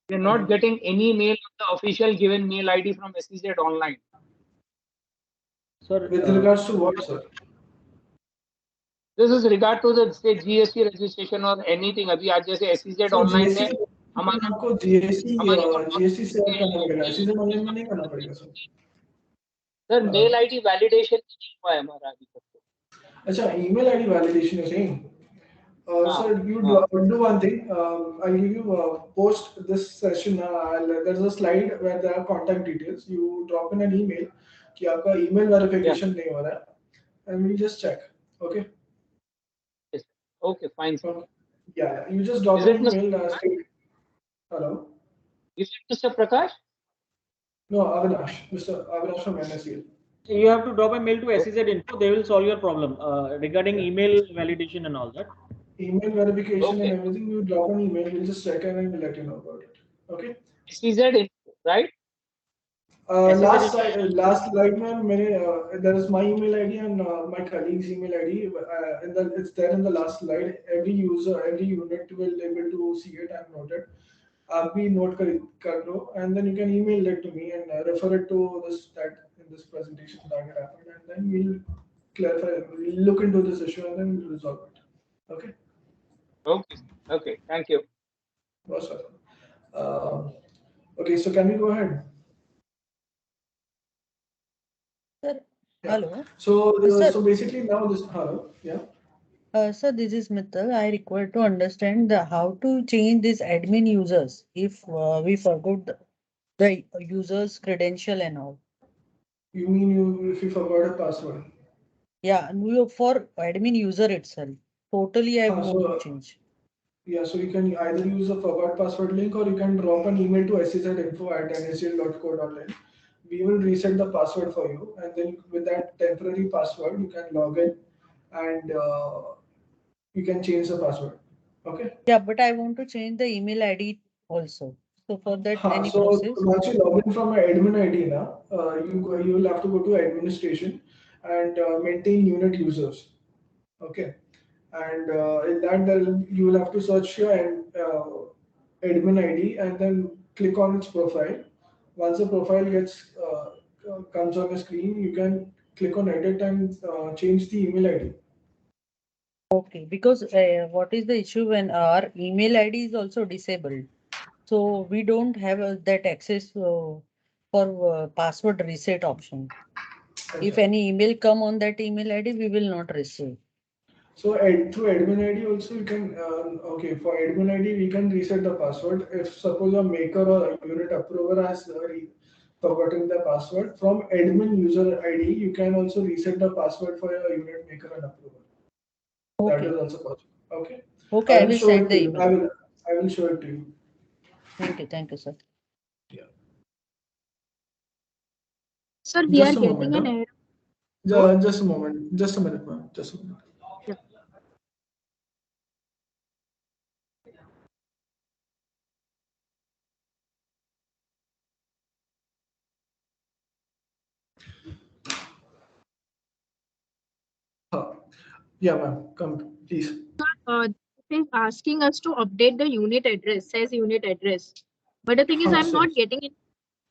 We are not getting any mail on the official given mail ID from SEZ Online. Sir, with regards to what, sir? This is regard to the say GST registration or anything. अभी आज जैसे SEZ Online में हमारा आपको GST से करना पड़ेगा, SEZ Online में नहीं करना पड़ेगा sir. Sir mail ID validation नहीं हुआ है हमारा अभी तक. अच्छा, email ID validation you're saying. Sir, you do one thing. I'll give you post this session. There's a slide where there are contact details. You drop in an email कि आपका email verification नहीं हो रहा है, and we just check. Okay. Yes. Okay, fine, sir. Yeah, you just drop an email. Hello. Is it Mr. Prakash? No, Avinash. Mr. Avinash from NSCL. You have to drop a mail to SEZ info. They will solve your problem regarding email validation and all that. Email verification and everything. You drop an email. We'll just check and we'll let you know about it. Okay. SEZ info, right? Last slide में मेरे there is my email ID and my colleague's email ID. It's there in the last slide. Every user, every unit will be able to see it and note it. आप भी note कर लो, and then you can email it to me and refer it to this presentation that happened, and then we'll clarify. We'll look into this issue and then we'll resolve it. Okay. Okay. Thank you. Most welcome. Okay, so can we go ahead? Sir, hello. So basically now this hello, yeah. Sir, this is Mittal. I require to understand how to change these admin users if we forgot the user's credential and all. You mean if you forgot a password? Yeah, for admin user itself. Totally, I want to change. Yeah, so you can either use the forgot password link or you can drop an email to sezinfo@nsgl.co.in. We will reset the password for you, and then with that temporary password, you can log in and you can change the password. Okay. Yeah, but I want to change the email ID also. So for that, any so process? once you log in from an admin ID now, you will have to go to administration, and maintain unit users. Okay, and in that you will have to search your admin ID and then click on its profile. Once the profile gets comes on the screen, you can click on edit and change the email ID. Okay, because what is the issue when our email ID is also disabled? So we don't have that access for password reset option. If any email come on that email ID, we will not receive. So through admin ID also you can, okay, for admin ID we can reset the password. If suppose a maker or a unit approver has forgotten the password, from admin user ID you can also reset the password for your unit maker and approver. Okay. That is also possible. Okay. Okay, I will show send it the to you. email. I will show it to you. Thank you, sir. Yeah. Sir, we Just are a getting moment, an error. Just a moment. Just a minute, ma'am. Just a minute. Yeah. Yeah, ma'am. Come, please. It is asking us to update the unit address, says unit address. But the thing is, I'm not getting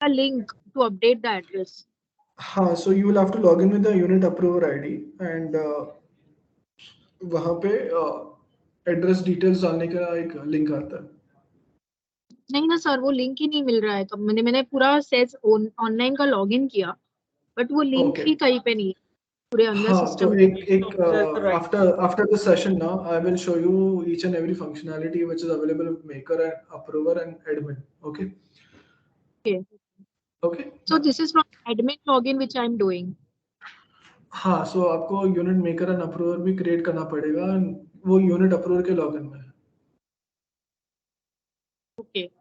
a link to update the address. So you will have to log in with the unit approver ID and वहाँ पे address details डालने का एक link आता है. नहीं ना sir, वो लिंक ही नहीं मिल रहा है. कब मैंने पूरा सेज ऑनलाइन का लॉगिन किया, बट वो लिंक ही कहीं पे नहीं पूरे अंदर तो system. after the session now I will show you each and every functionality which is available with maker and approver and admin. Okay. So this is from admin login which I'm doing. हाँ, so आपको unit maker and approver भी create करना पड़ेगा, वो unit approver के login में है.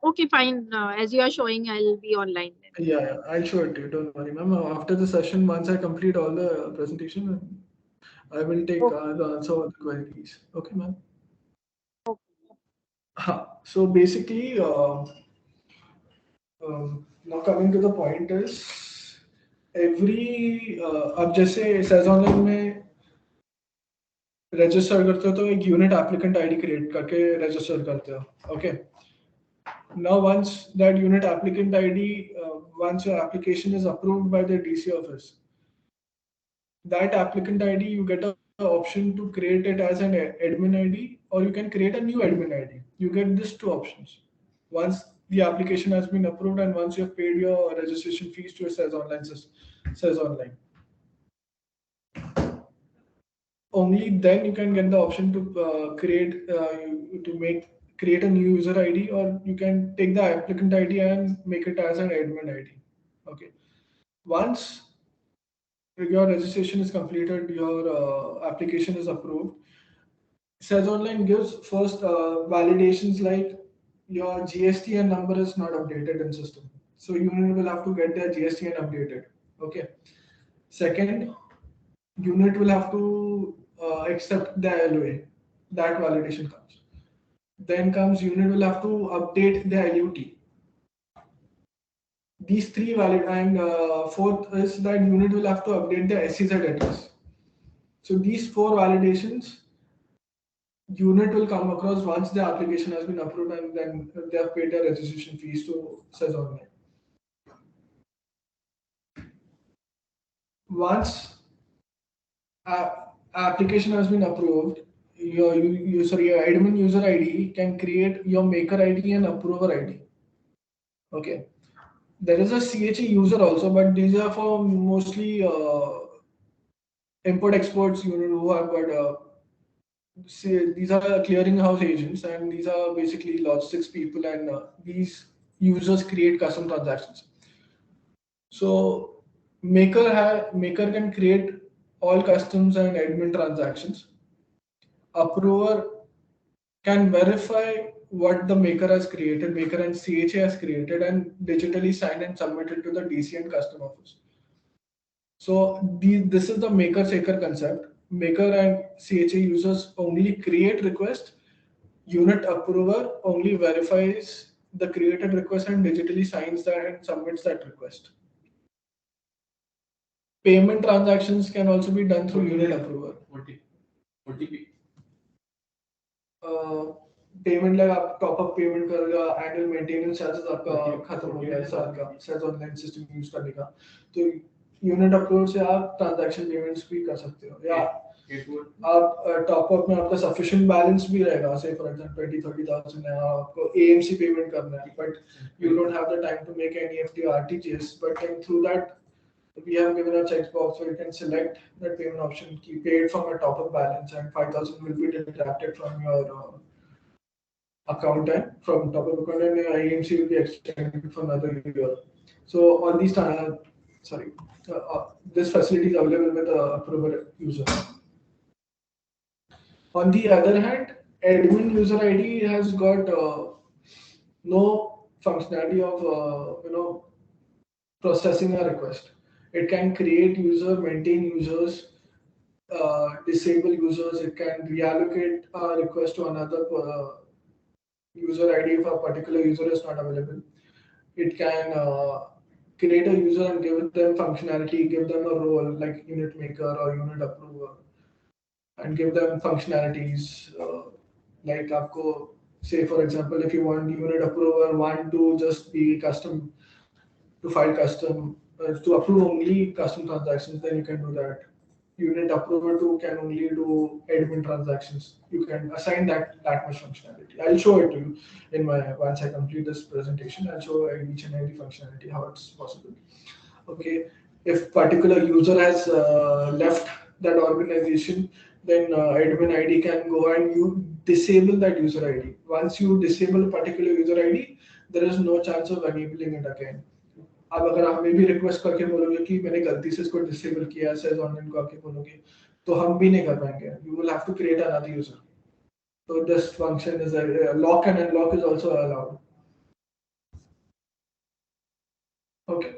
Okay, fine. As you are showing, I'll be online then. Yeah, I'll show it to you. Don't worry, ma'am. After the session, once I complete all the presentation, I will take the answer all the queries. Okay, ma'am. So basically, now coming to the point is every अब जैसे SEZ Online में register करते हो तो एक unit applicant ID create करके register करते हो. Okay. Now once that unit applicant ID, once your application is approved by the DC office, that applicant ID you get an option to create it as an admin ID or you can create a new admin ID. You get these two options. Once the application has been approved and once you have paid your registration fees to your SEZ Online SEZ Online. Only then you can get the option to create a new user ID, or you can take the applicant ID and make it as an admin ID. Okay. Once your registration is completed, your application is approved, SEZ Online gives first validations like your GSTN number is not updated in system. So unit will have to get their GSTN updated. Okay. Second, unit will have to accept the LOA. That validation comes. Then comes unit will have to update the LUT. These three valid, and fourth is that unit will have to update the SEZ address. So these four validations unit will come across once the application has been approved and then they have paid their registration fees to SEZ Online. Once application has been approved, your admin user ID can create your maker ID and approver ID. Okay. There is a CHA user also, but these are for mostly import exports unit who have got these are clearinghouse agents and these are basically logistics people and these users create custom transactions. So maker can create all customs and admin transactions. Approver can verify what the maker has created, maker and CHA has created, and digitally sign and submit it to the DC and custom office. So this is the maker-shaker concept. Maker and CHA users only create request. Unit approver only verifies the created request and digitally signs that and submits that request. Payment transactions can also be done through unit approval. OTP. Payment लगा आप top up payment करेगा annual maintenance charges आपका खत्म हो गया साल का says online system use करने का तो यूनिट अप्रोच से आप ट्रांजैक्शन पेमेंट्स भी कर सकते हो या आप टॉप अप में आपका सफिशिएंट बैलेंस भी रहेगा से फॉर एग्जांपल 20-30,000 है आपको एएमसी पेमेंट करना है but you don't have the time to make NEFT RTGS but through that we have given a checkbox where you can select that payment option, keep paid from a top-up balance, and 5,000 will be deducted from your account and from top-up account, and your IMC will be extended for another year. So all these this facility is available with the approver user. On the other hand, admin user ID has got no functionality of processing a request. It can create user, maintain users, disable users. It can reallocate a request to another user ID if a particular user is not available. It can create a user and give them functionality, give them a role like unit maker or unit approver, and give them functionalities like आपको say for example if you want unit approver want to just be custom to file custom to approve only custom transactions, then you can do that. Unit approver 2 can only do admin transactions. You can assign that much functionality. I'll show it to you in my once I complete this presentation. I'll show each and every functionality how it's possible. Okay, if particular user has left that organization, then admin ID can go and you disable that user ID. Once you disable a particular user ID, there is no chance of enabling it again. अब अगर हमें भी request करके बोलोगे कि मैंने गलती से इसको डिसेबल किया सेज ऑनलाइन को आके बोलोगे तो हम भी नहीं कर पाएंगे you will have to create another user so this function is a lock and unlock is also allowed. Okay,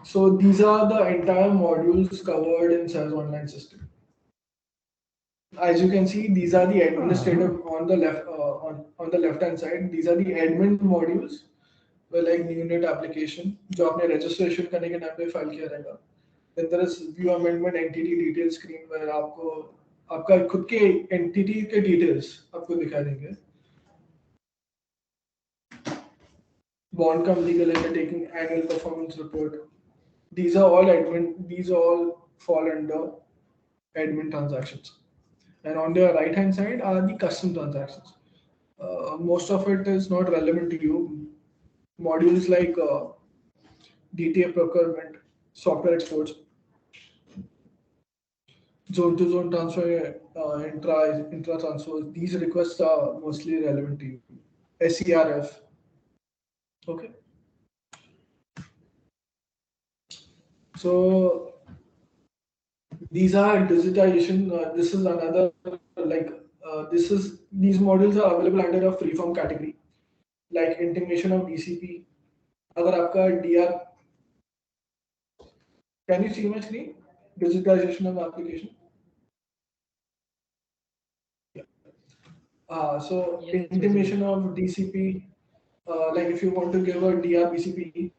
so these are the entire modules covered in SEZ Online system. As you can see, these are the administrative on the left on the left hand side. These are the admin modules, like unit application, जो आपने registration करने के time पे file किया रहेगा. Then there is view amendment entity detail screen where आपको आपका खुद के entity के details आपको दिखा देंगे. Bond cum legal undertaking, annual performance report. These are all admin. These all fall under admin transactions. And on the right hand side are the custom transactions. Most of it is not relevant to you. Modules like DTA procurement, software exports, zone to zone transfer, intra transfers. These requests are mostly relevant to you. SERF. Okay. So these are digitization. This is another these modules are available under a freeform category, like intimation of DCP. अगर आपका DR, can you see my screen? Digitization of application. Yeah. So yes, intimation of DCP, like if you want to give a DR BCP.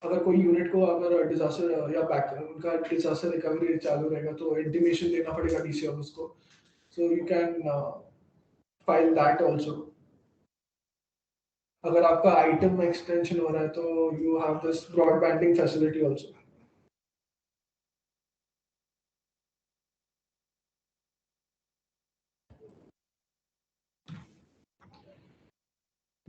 अगर कोई unit को अगर disaster या back उनका disaster recovery चालू रहेगा तो इंटीमेशन देना पड़ेगा डीसी ऑफिस को so you can file that also अगर आपका आइटम में एक्सटेंशन हो रहा है तो you have this broadbanding facility also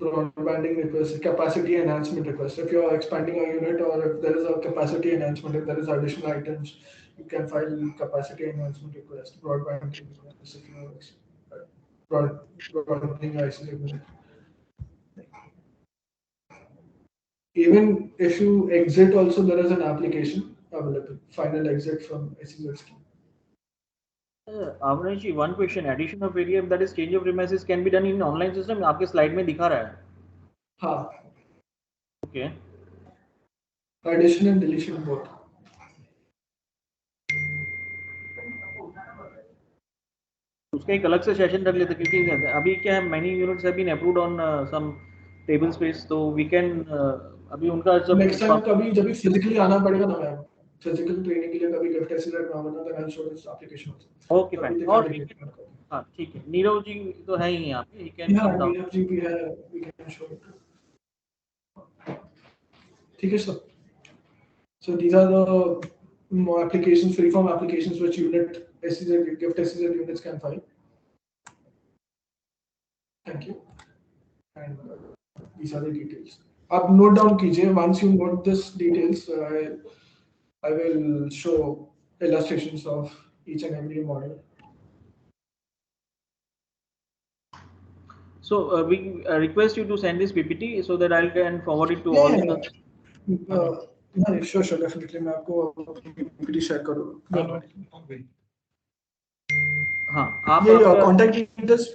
broadbanding request, capacity enhancement request. If you are expanding a unit or if there is a capacity enhancement, if there is additional items, you can file capacity enhancement request, broadbanding request if you are broadening SEZ unit. Even if you exit also, there is an application available, final exit from SEZ scheme. Avinash, one question. Addition of area, that is change of premises, can be done in online system. आपके slide में दिखा रहा है. हाँ. Okay. Addition and deletion both. उसका एक अलग से सेशन रख लेते, क्योंकि अभी क्या है, many units have been approved on some table space, तो we can अभी उनका जब नेक्स्ट टाइम कभी जब भी फिजिकली आना पड़ेगा ना मैम, फिजिकल ट्रेनिंग के लिए कभी गिफ्ट एसेसरी करवाना ना, then I will show this application. Okay fine. और हाँ ठीक है, नीरव जी तो है ही यहाँ पे, he can come down. Nirav ji भी है, वी कैन शो इट। ठीक है sir. So these are the applications, free-form applications which unit SEZ, gift SEZ units can file. Thank you. And these are the details. आप note down कीजिए. Once you note this details, I will show illustrations of each and every model. So we request you to send this PPT so that I can forward it to all the. Yeah, sure, definitely. मैं आपको PPT share करूँगा. हाँ, आप ये contact details.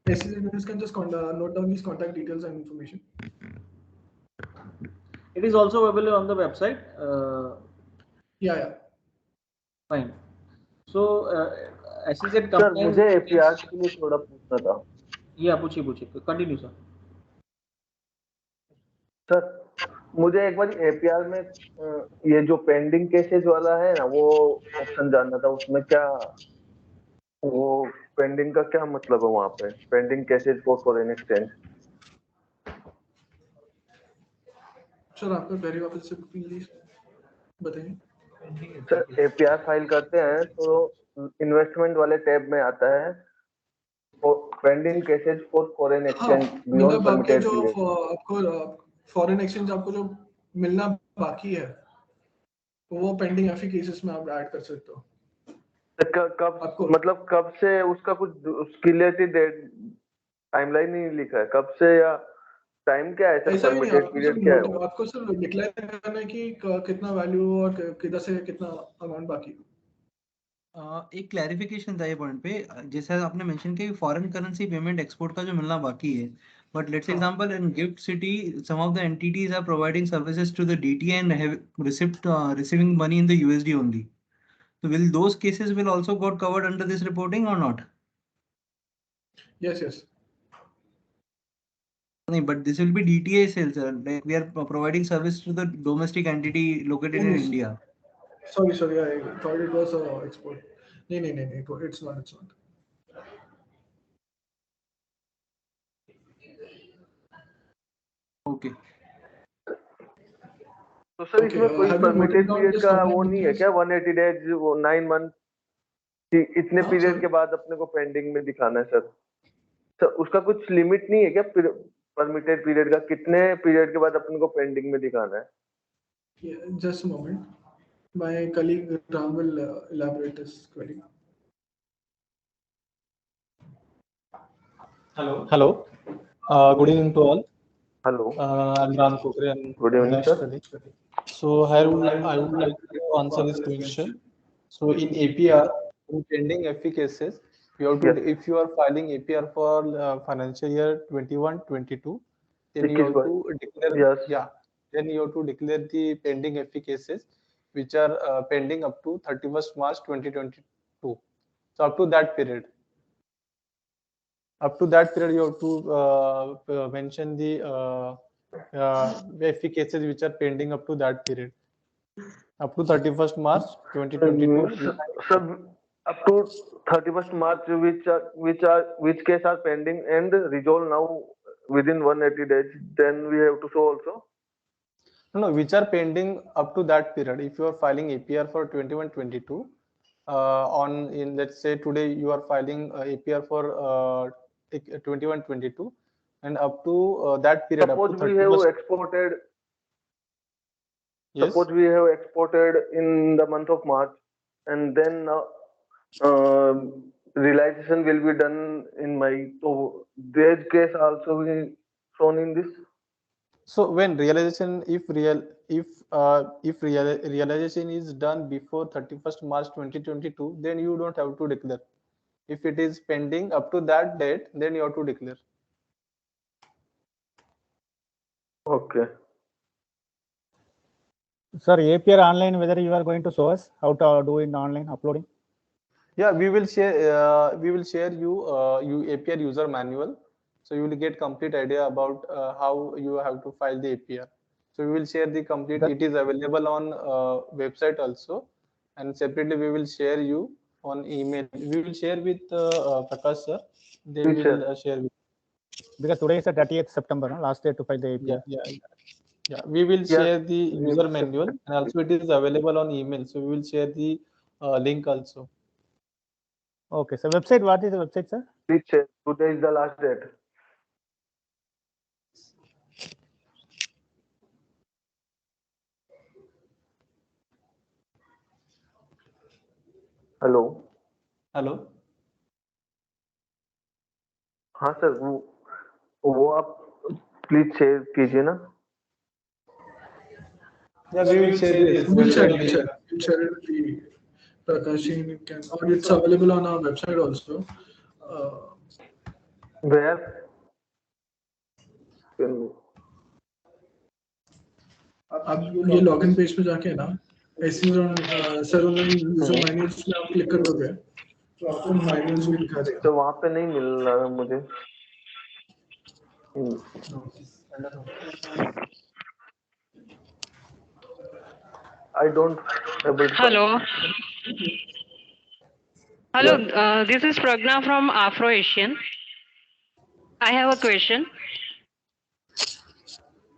SEZ units can just note down these contact details and information. It is also available on the website. Yeah. Fine. So SEZ sir मुझे APR के लिए थोड़ा पूछना था। या पूछिए, कंटिन्यू सर। सर मुझे एक बार APR में ये जो पेंडिंग केसेस वाला है ना, वो ऑप्शन जानना था। उसमें क्या वो पेंडिंग का क्या मतलब है वहाँ पे, pending cases for foreign exchange? Sir आपका क्वेरी वापस से प्लीज बताइए। सर APR फाइल करते हैं तो इन्वेस्टमेंट वाले टैब में आता है pending cases for foreign exchange beyond permitted period. जो आपको फॉरेन एक्सचेंज आपको जो मिलना बाकी है वो पेंडिंग एफई केसेस में आप ऐड कर सकते हो। कब मतलब कब से उसका कुछ क्लियरिटी टाइमलाइन नहीं लिखा है, कब से या टाइम क्या है सर, परमिटेड पीरियड क्या है? आपको सर डिक्लेयर करना है कि कितना वैल्यू और किधर से कितना अमाउंट बाकी है। एक क्लैरिफिकेशन था ये पॉइंट पे, जैसे आपने मेंशन किया कि फॉरेन करेंसी पेमेंट एक्सपोर्ट का जो मिलना बाकी है, but let's example in GIFT City some of the entities are providing services to the DTA and have receiving money in the USD only. So will those cases will also got covered under this reporting or not? Yes. No, but this will be DTA sales, sir. Like we are providing service to the domestic entity located in India. Sorry, I thought it was export. No, it's not. Okay. तो sir इसमें कोई permitted period का वो नहीं है क्या, 180 days, 9 month, इतने period के बाद अपने को पेंडिंग में दिखाना है सर? सर उसका कुछ लिमिट नहीं है क्या परमिटेड पीरियड का, कितने पीरियड के बाद अपने को पेंडिंग में दिखाना है? Just a moment. My colleague Ram will elaborate this query. Hello. Good evening to all. Hello. I'm Ram Kokre. Good evening, sir. So I would like to answer this question. So in APR, in pending FE cases, you have to, if you are filing APR for financial year 21-22, then you have to declare. Then you have to declare the pending FE cases which are pending up to 31st March 2022. So up to that period. You have to mention the FE cases which are pending up to that period, up to 31st March 2022. So up to 31st March, which case are pending and resolved now within 180 days, then we have to show also? No, which are pending up to that period. If you are filing APR for 21-22, let's say today you are filing APR for 21-22, and up to that period. Suppose we have exported. Yes. Suppose we have exported in the month of March, and then realization will be done in May. So their case also will be shown in this. So when realization, if realization is done before 31st March 2022, then you don't have to declare. If it is pending up to that date, then you have to declare. Okay. Sir, APR online, whether you are going to show us how to do in online uploading? Yeah, we will share you APR user manual, so you will get complete idea about how you have to file the APR. So we will share the complete. It is available on website also, and separately we will share you on email. We will share with Prakash sir. They will share with. Because today is the 30th September, no? Last day to file the APR. Yeah. We will share the user manual, and also it is available on email. So we will share the link also. Okay, so website, what is the website, sir? Please check. Today is the last date. Hello hello हाँ sir वो आप please share कीजिए ना Yeah, we will share this. We'll share it with the Prakash. Can, or it's available on our website also. Where? आप ये login page पे जाके ना SEZ यूजर मैनुअल्स में आप क्लिक करोगे तो आपको मैनुअल्स भी दिखा देगा. तो वहाँ पे नहीं मिल रहा है मुझे. I don't able to. Hello. Hello, this is Pragna from Afro Asian. I have a question.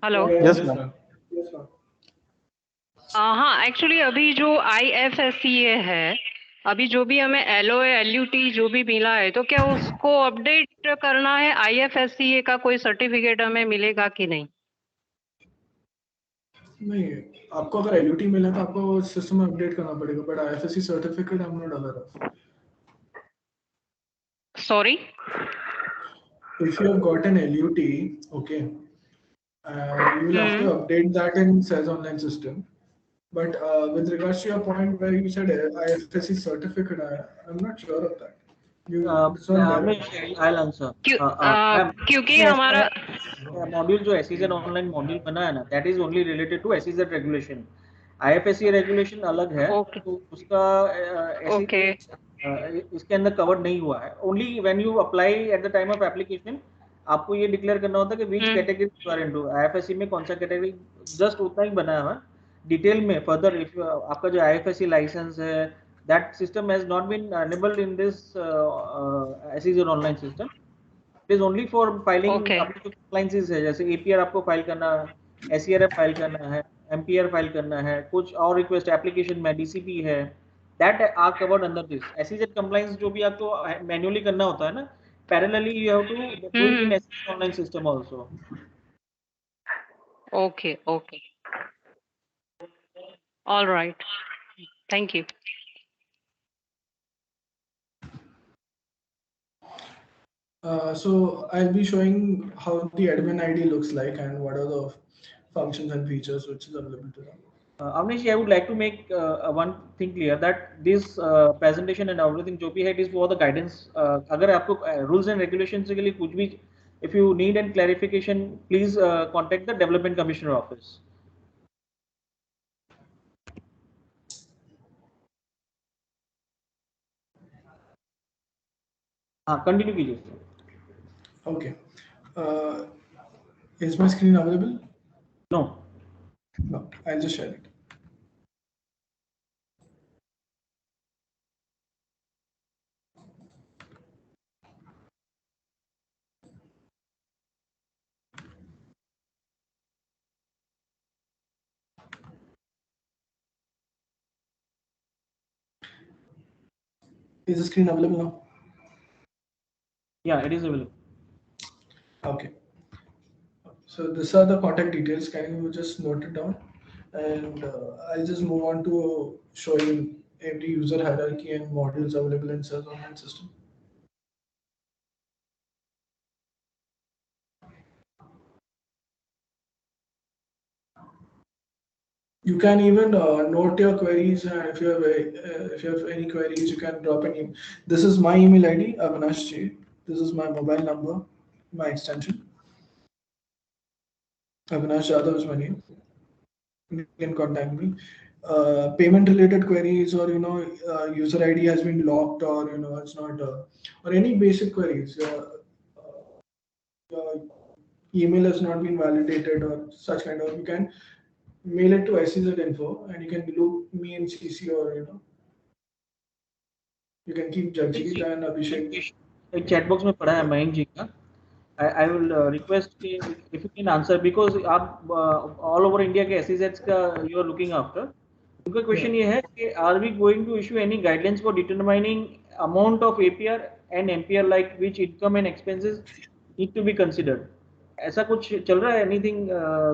Hello. Yes, ma'am. हाँ, एक्चुअली अभी जो IFSCA है, अभी जो भी हमें LOA LUT जो भी मिला है, तो क्या उसको अपडेट करना है? IFSCA का कोई सर्टिफिकेट हमें मिलेगा कि नहीं? नहीं, आपको अगर LUT मिला तो आपको सिस्टम में अपडेट करना पड़ेगा, but IFSC certificate I'm not aware of. Sorry? If you have got an LUT, okay, you will have to update that in SEZ Online system. But with regards to your point where you said IFSC certificate, I'm not sure of that. I'll answer. क्योंकि हमारा module जो SEZ online module बना है ना, that is only related to SEZ regulation. IFSC regulation अलग है, तो उसका इसके अंदर कवर नहीं हुआ है. Only when you apply at the time of application आपको ये डिक्लेयर करना होता है कि which category you are into. IFSC में कौन सा कैटेगरी, जस्ट उतना ही बनाया हुआ. डिटेल में फर्दर इफ आपका जो IFSC लाइसेंस है, that system has not been enabled in this SEZ online system. It is only for filing. आपको compliances है, जैसे APR आपको फाइल करना है, SERF फाइल करना है, MPR फाइल करना है, कुछ और रिक्वेस्ट एप्लीकेशन में DCP है, that are covered under this. SEZ compliance जो भी आपको मैन्युअली करना होता है ना, parallelly you have to do it in SEZ online system also. Okay. All right. Thank you. So I'll be showing how the admin ID looks like and what are the functions and features which is available to them. Avnish, I would like to make one thing clear that this presentation and everything जो भी है, it is for the guidance. अगर आपको rules and regulations के लिए कुछ भी, if you need any clarification, please contact the Development Commissioner office. Continue कीजिए. Okay. Is my screen available? No. I'll just share it. Is the screen available now? Yeah, it is available. Okay. So these are the contact details. Can you just note it down? And I'll just move on to showing every user hierarchy and modules available in SEZ Online system. You can even note your queries, and if you have any queries, you can drop an email. This is my email ID, Avinash J. This is my mobile number, my extension. Avinash Yadav is my name. You can contact me. payment related queries, or user ID has been locked, or it's not, or any basic queries. Email has not been validated or such kind of, you can mail it to SEZ info, and you can loop me in CC, or you can keep Jagjeet and Abhishek. एक chat box में पढ़ा है मयंक जी का. I will request if you can answer, because आप all over India के SEZs का you are looking after. उनका question ये है कि are we going to issue any guidelines for determining amount of APR and MPR, like which income and expenses need to be considered? ऐसा कुछ चल रहा है? Anything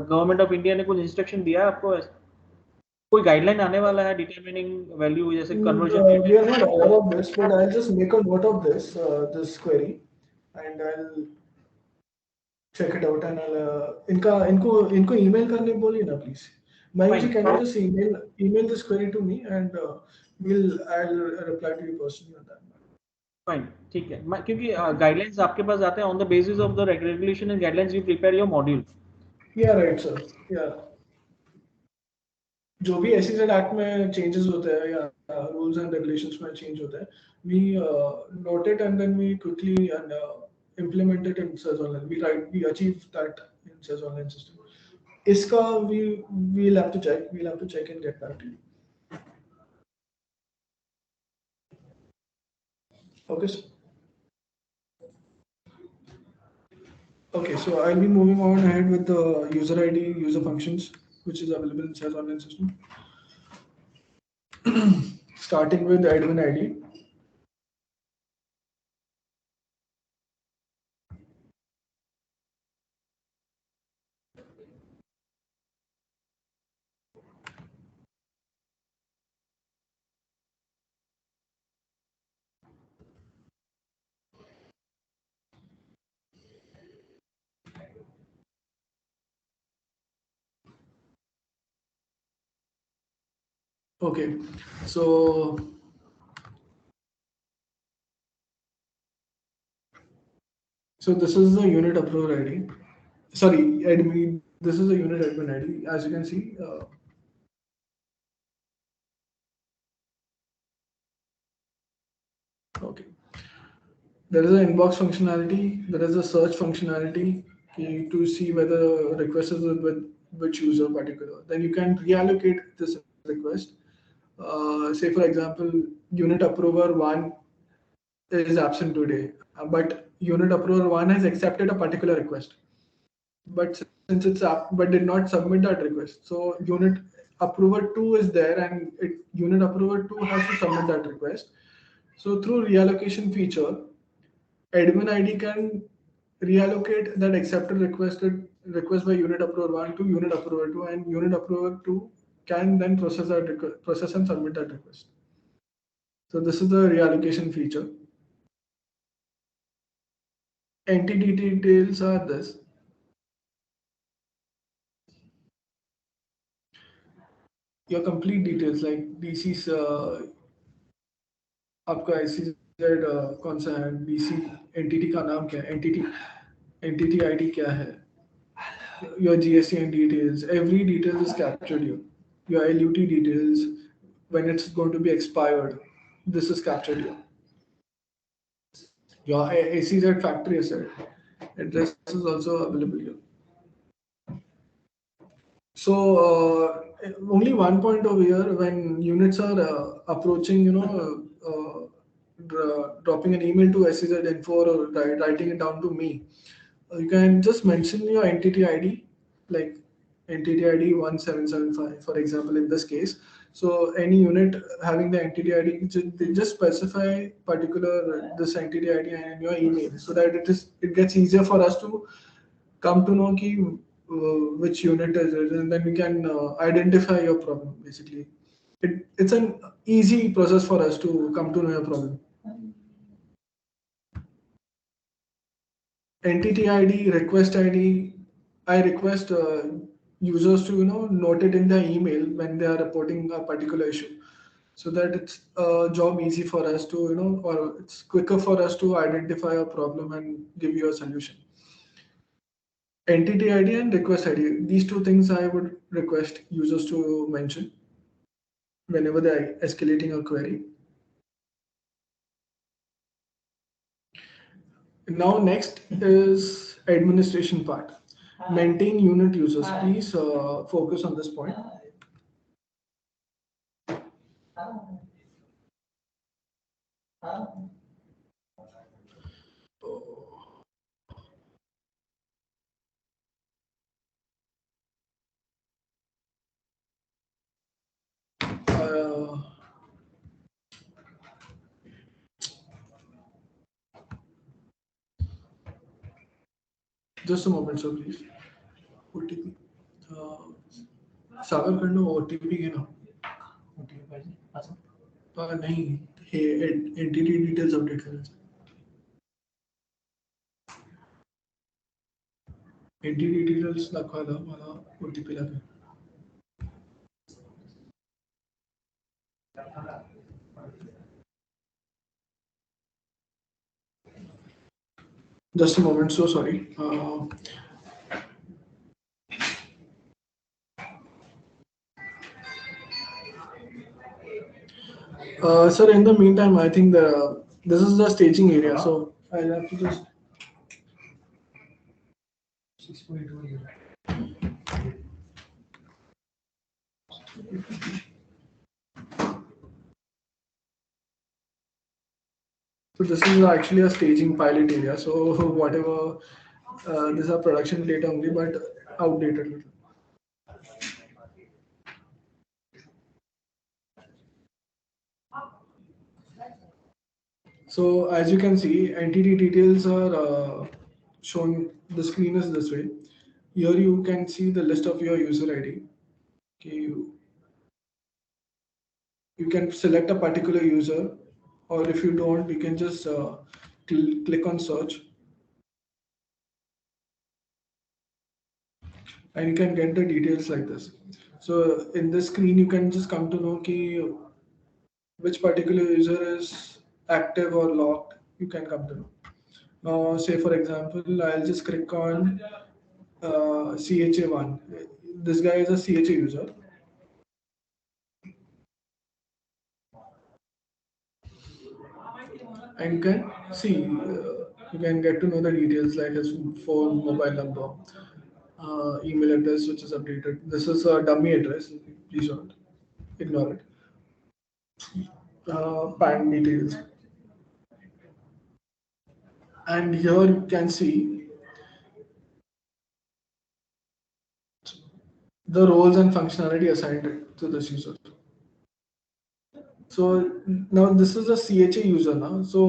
Government of India ने कुछ instruction दिया है आपको? कोई guideline आने वाला है determining value, जैसे conversion? We are not aware of this, but I'll just make a note of this query, and I'll check it out, and I'll इनको email करने बोलिए ना please. Mayur, can you just email this query to me, and I'll reply to you personally on that. Fine, ठीक है. क्योंकि guidelines आपके पास आते हैं on the basis of the regulation and guidelines you prepare your module. Yeah, right, sir. Yeah. जो भी SEZ Act में changes होते हैं या rules and regulations में change होते हैं, we note it and then we quickly implement it in SEZ Online. We achieve that in SEZ Online system. इसका we'll have to check and get back to you. Okay, sir. Okay, so I'll be moving on ahead with the user ID, user functions, which is available in SEZ Online system. Starting with admin ID. Okay, so this is the unit approval ID. Sorry, admin. This is the unit admin ID. As you can see, okay. There is an inbox functionality. There is a search functionality to see whether a request is with which user particular. Then you can reallocate this request. Say for example, unit approver 1 is absent today, but unit approver 1 has accepted a particular request, but since it's up, but did not submit that request. So unit approver 2 is there, and unit approver 2 has to submit that request. So through reallocation feature, admin ID can reallocate that accepted request by unit approver 1 to unit approver 2, and unit approver 2 can then process and submit that request. So this is the reallocation feature. Entity details are this. Your complete details like DC's आपका SEZ कौन सा है, DC entity का नाम क्या है, entity ID क्या है, your GSTN details, every detail is captured here. Your LUT details, when it's going to be expired, this is captured here. Your SEZ factory asset address is also available here. So only one point over here, when units are approaching, dropping an email to SEZ info or writing it down to me, you can just mention your entity ID, like entity ID 1775, for example, in this case. So any unit having the entity ID, they just specify particular this entity ID in your email, so that it gets easier for us to come to know which unit is it, and then we can identify your problem. Basically, it's an easy process for us to come to know your problem. Entity ID, request ID. I request users to note it in their email when they are reporting a particular issue, so that it's a job easy for us to or it's quicker for us to identify a problem and give you a solution. Entity ID and request ID. These two things I would request users to mention. whenever they're escalating a query. Now next is administration part. Maintain unit users. Please focus on this point. Just a moment, sir, please. OTP. सागर कडनं OTP घे ना. नाही, हे entity details update करायचं. Entity details दाखवायला मला OTP लागेल. Just a moment, so sorry. Sir, in the meantime, I think this is the staging area, so I'll have to just. So this is actually a staging pilot area. So whatever, these are production data only, but outdated. So as you can see, entity details are shown. The screen is this way. Here you can see the list of your user ID. Okay, you can select a particular user, or if you don't, you can just click on search, and you can get the details like this. So in this screen, you can just come to know which particular user is active or locked. You can come to know. Now, say for example, I'll just click on CHA1. This guy is a CHA user. And you can see, you can get to know the details like his phone, mobile number, email address, which is updated. This is a dummy address. Please don't ignore it. PAN details. And here you can see the roles and functionality assigned to this user. So now this is a CHA user now. So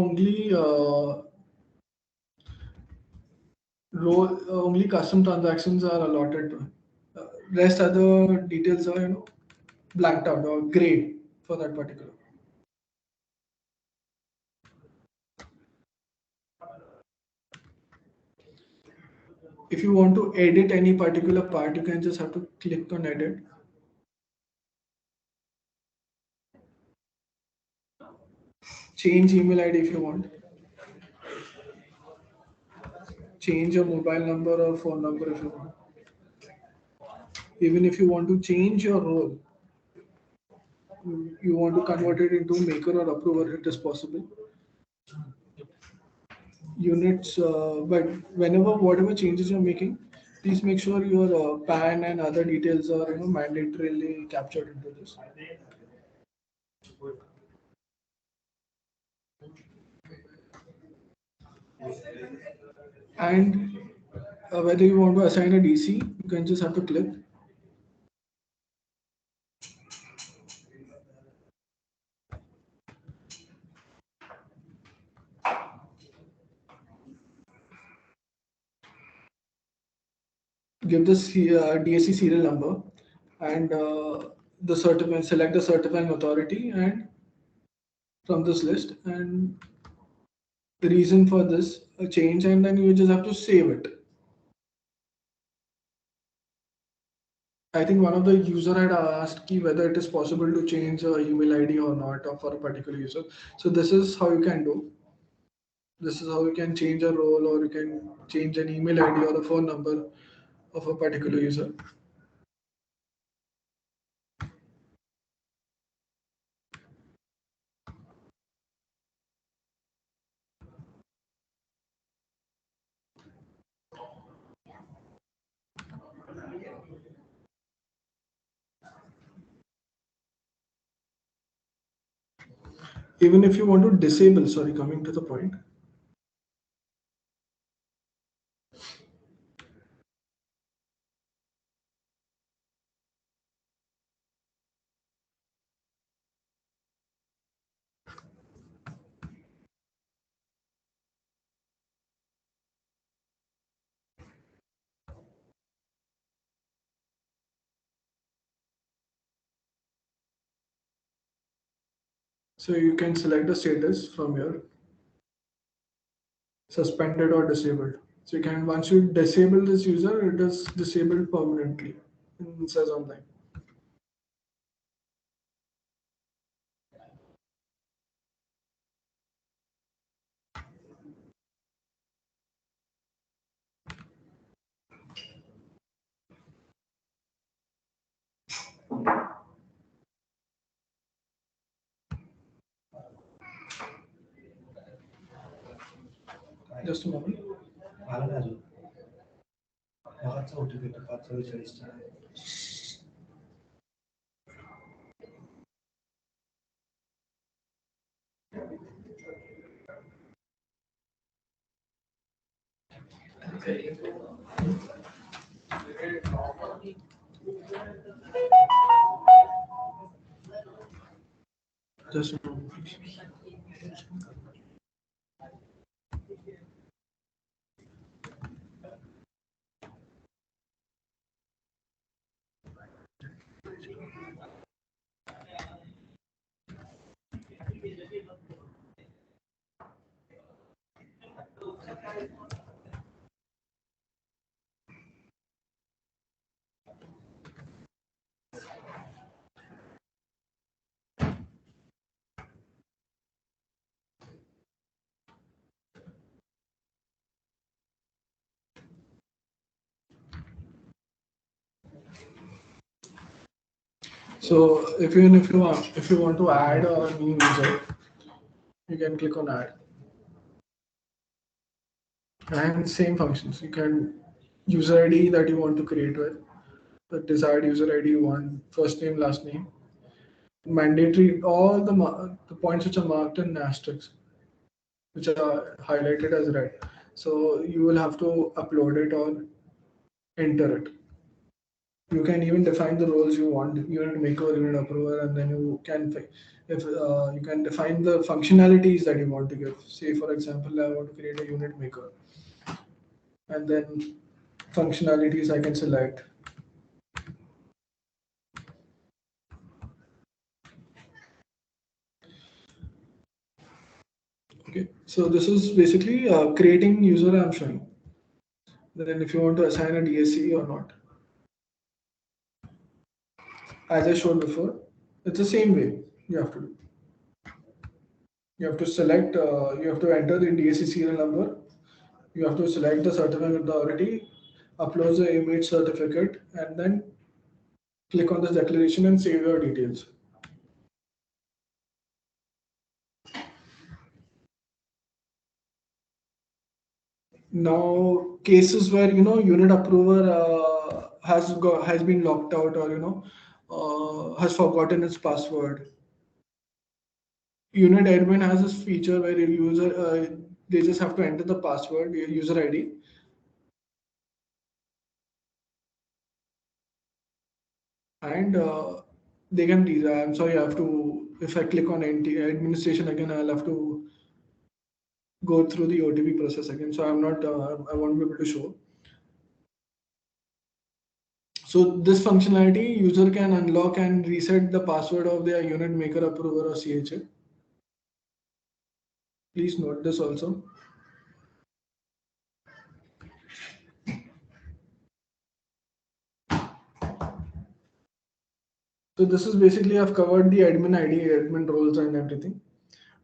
only custom transactions are allotted to him. Rest other details are blanked out or gray for that particular. If you want to edit any particular part, you can just have to click on edit. Change email ID if you want. Change your mobile number or phone number if you want. Even if you want to change your role, you want to convert it into maker or approver, it is possible. Units, but whatever changes you're making, please make sure your PAN and other details are mandatorily captured into this. And whether you want to assign a DC, you can just have to click. Give the DSC serial number and select the certifying authority and from this list and the reason for this change, and then you just have to save it. I think one of the user had asked whether it is possible to change a email ID or not for a particular user. So this is how you can do. This is how you can change a role, or you can change an email ID or a phone number of a particular user. even if you want to disable, sorry, coming to the point. So you can select the status from here, suspended or disabled. So you can, once you disable this user, it is disabled permanently in SEZ Online. Just a moment. Just a moment, please. So if you want to add a new user, you can click on add. And same functions. You can user ID that you want to create with, the desired user ID you want, first name, last name. Mandatory, all the points which are marked in asterisks, which are highlighted as red. So you will have to upload it or enter it. You can even define the roles you want, unit maker, unit approver, and then you can, if you can define the functionalities that you want to give. Say for example, I want to create a unit maker, and then functionalities I can select. Okay, so this is basically creating user I'm showing. Then if you want to assign a DSC or not, as I showed before, it's the same way you have to do. You have to select, you have to enter the DSC serial number. You have to select the certificate authority, upload the image certificate, and then click on this declaration and save your details. Now, cases where unit approver has been locked out, or has forgotten its password. Unit admin has this feature where your user they just have to enter the password, your user ID, and they can read. I'm sorry, I have to. If I click on administration again, I'll have to go through the OTP process again. So I'm not. I won't be able to show. So this functionality, user can unlock and reset the password of their unit maker, approver, or CHA. Please note this also. So this is basically, I've covered the admin ID, admin roles and everything.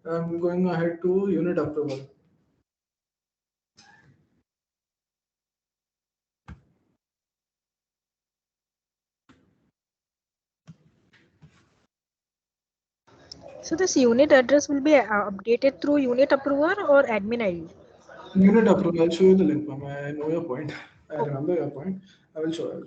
I'm going ahead to unit approval. So this unit address will be updated through unit approver or admin ID? Unit approval, I'll show you the link, ma'am. I know your point. I remember your point. I will show.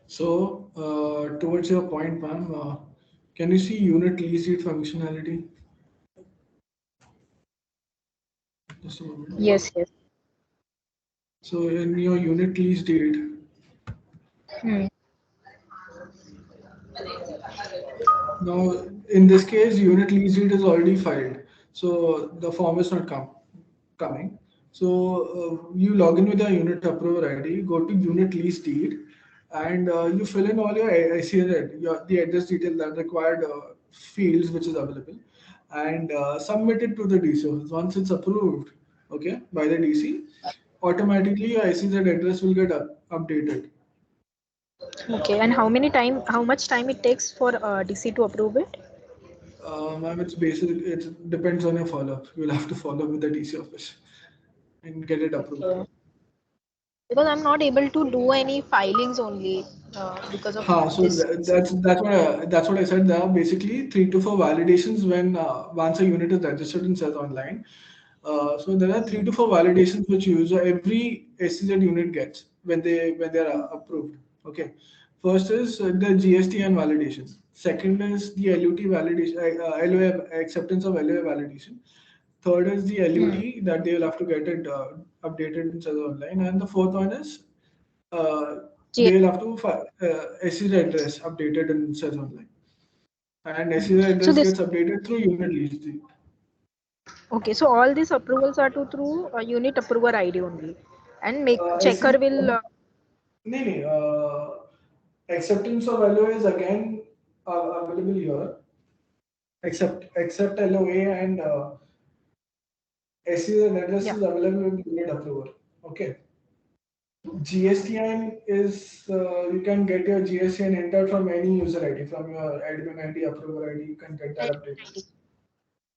So towards your point, ma'am, can you see unit lease deed functionality? Just a moment. Yes, yes. So in your unit lease deed, Hmm. now in this case, unit lease deed is already filed, so the form is not coming. So you log in with your unit approver ID, go to unit lease deed, and you fill in all your the address detail that required fields which is available, and submit it to the DC office. Once it's approved, okay, by the DC, automatically your SEZ address will get updated. Okay, and how much time it takes for DC to approve it? Ma'am, it's basic. It depends on your follow up. You'll have to follow up with the DC office and get it approved. Okay. Because I'm not able to do any filings only because of So this. that's what I said. There are basically 3 to 4 validations when once a unit is registered in SEZ Online. So there are 3 to 4 validations which user every SEZ unit gets when they are approved. Okay. First is the GSTN validation. Second is the LUT validation, LOA acceptance of LOA validation. Third is the LUT that they will have to get it updated in SEZ Online, and the fourth one is they will have to SEZ address updated in SEZ Online, and SEZ So address this gets updated through unit lease deed. okay. So all these approvals are to through unit approver ID only, and make checker SEZ, will. no, acceptance of LOA is again available here. Except LOA and SEZ address is available with unit approval. Okay. GSTN is you can get your GSTN entered from any user ID, from your admin ID, approver ID. You can get that updated.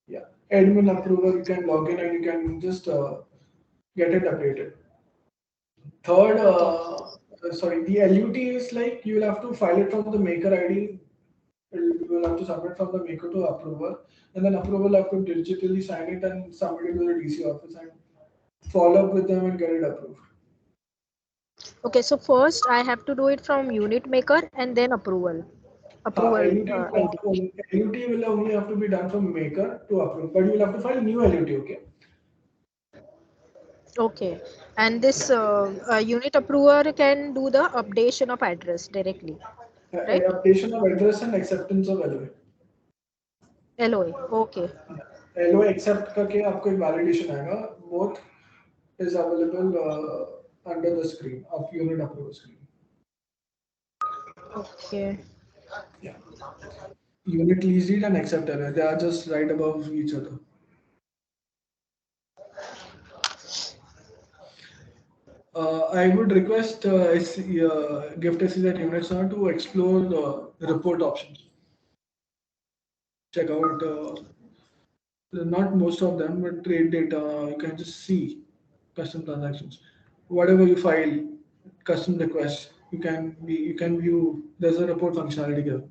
Yeah, admin approver. You can log in and you can just get it updated. Third, sorry, the LUT is like you will have to file it from the maker ID. You will have to submit from the maker to approver, and then approver will have to digitally sign it and submit it to the DC office and follow up with them and get it approved. Okay, so first I have to do it from unit maker and then approval ID. LUT will only have to be done from maker to approve, but you will have to file new LUT. Okay. Okay, and this unit approver can do the updation of address directly, right? Updation of address and acceptance of LOA. LOA. Okay. LOA accept करके आपको एक validation आएगा. Both is available under the screen of unit approval screen. Okay. Yeah. Unit lease deed and accept LOA. They are just right above each other. I would request gift SEZ units now to explore the report options. Check out not most of them, but trade data. You can just see custom transactions. Whatever you file, custom requests, you can view. There's a report functionality here.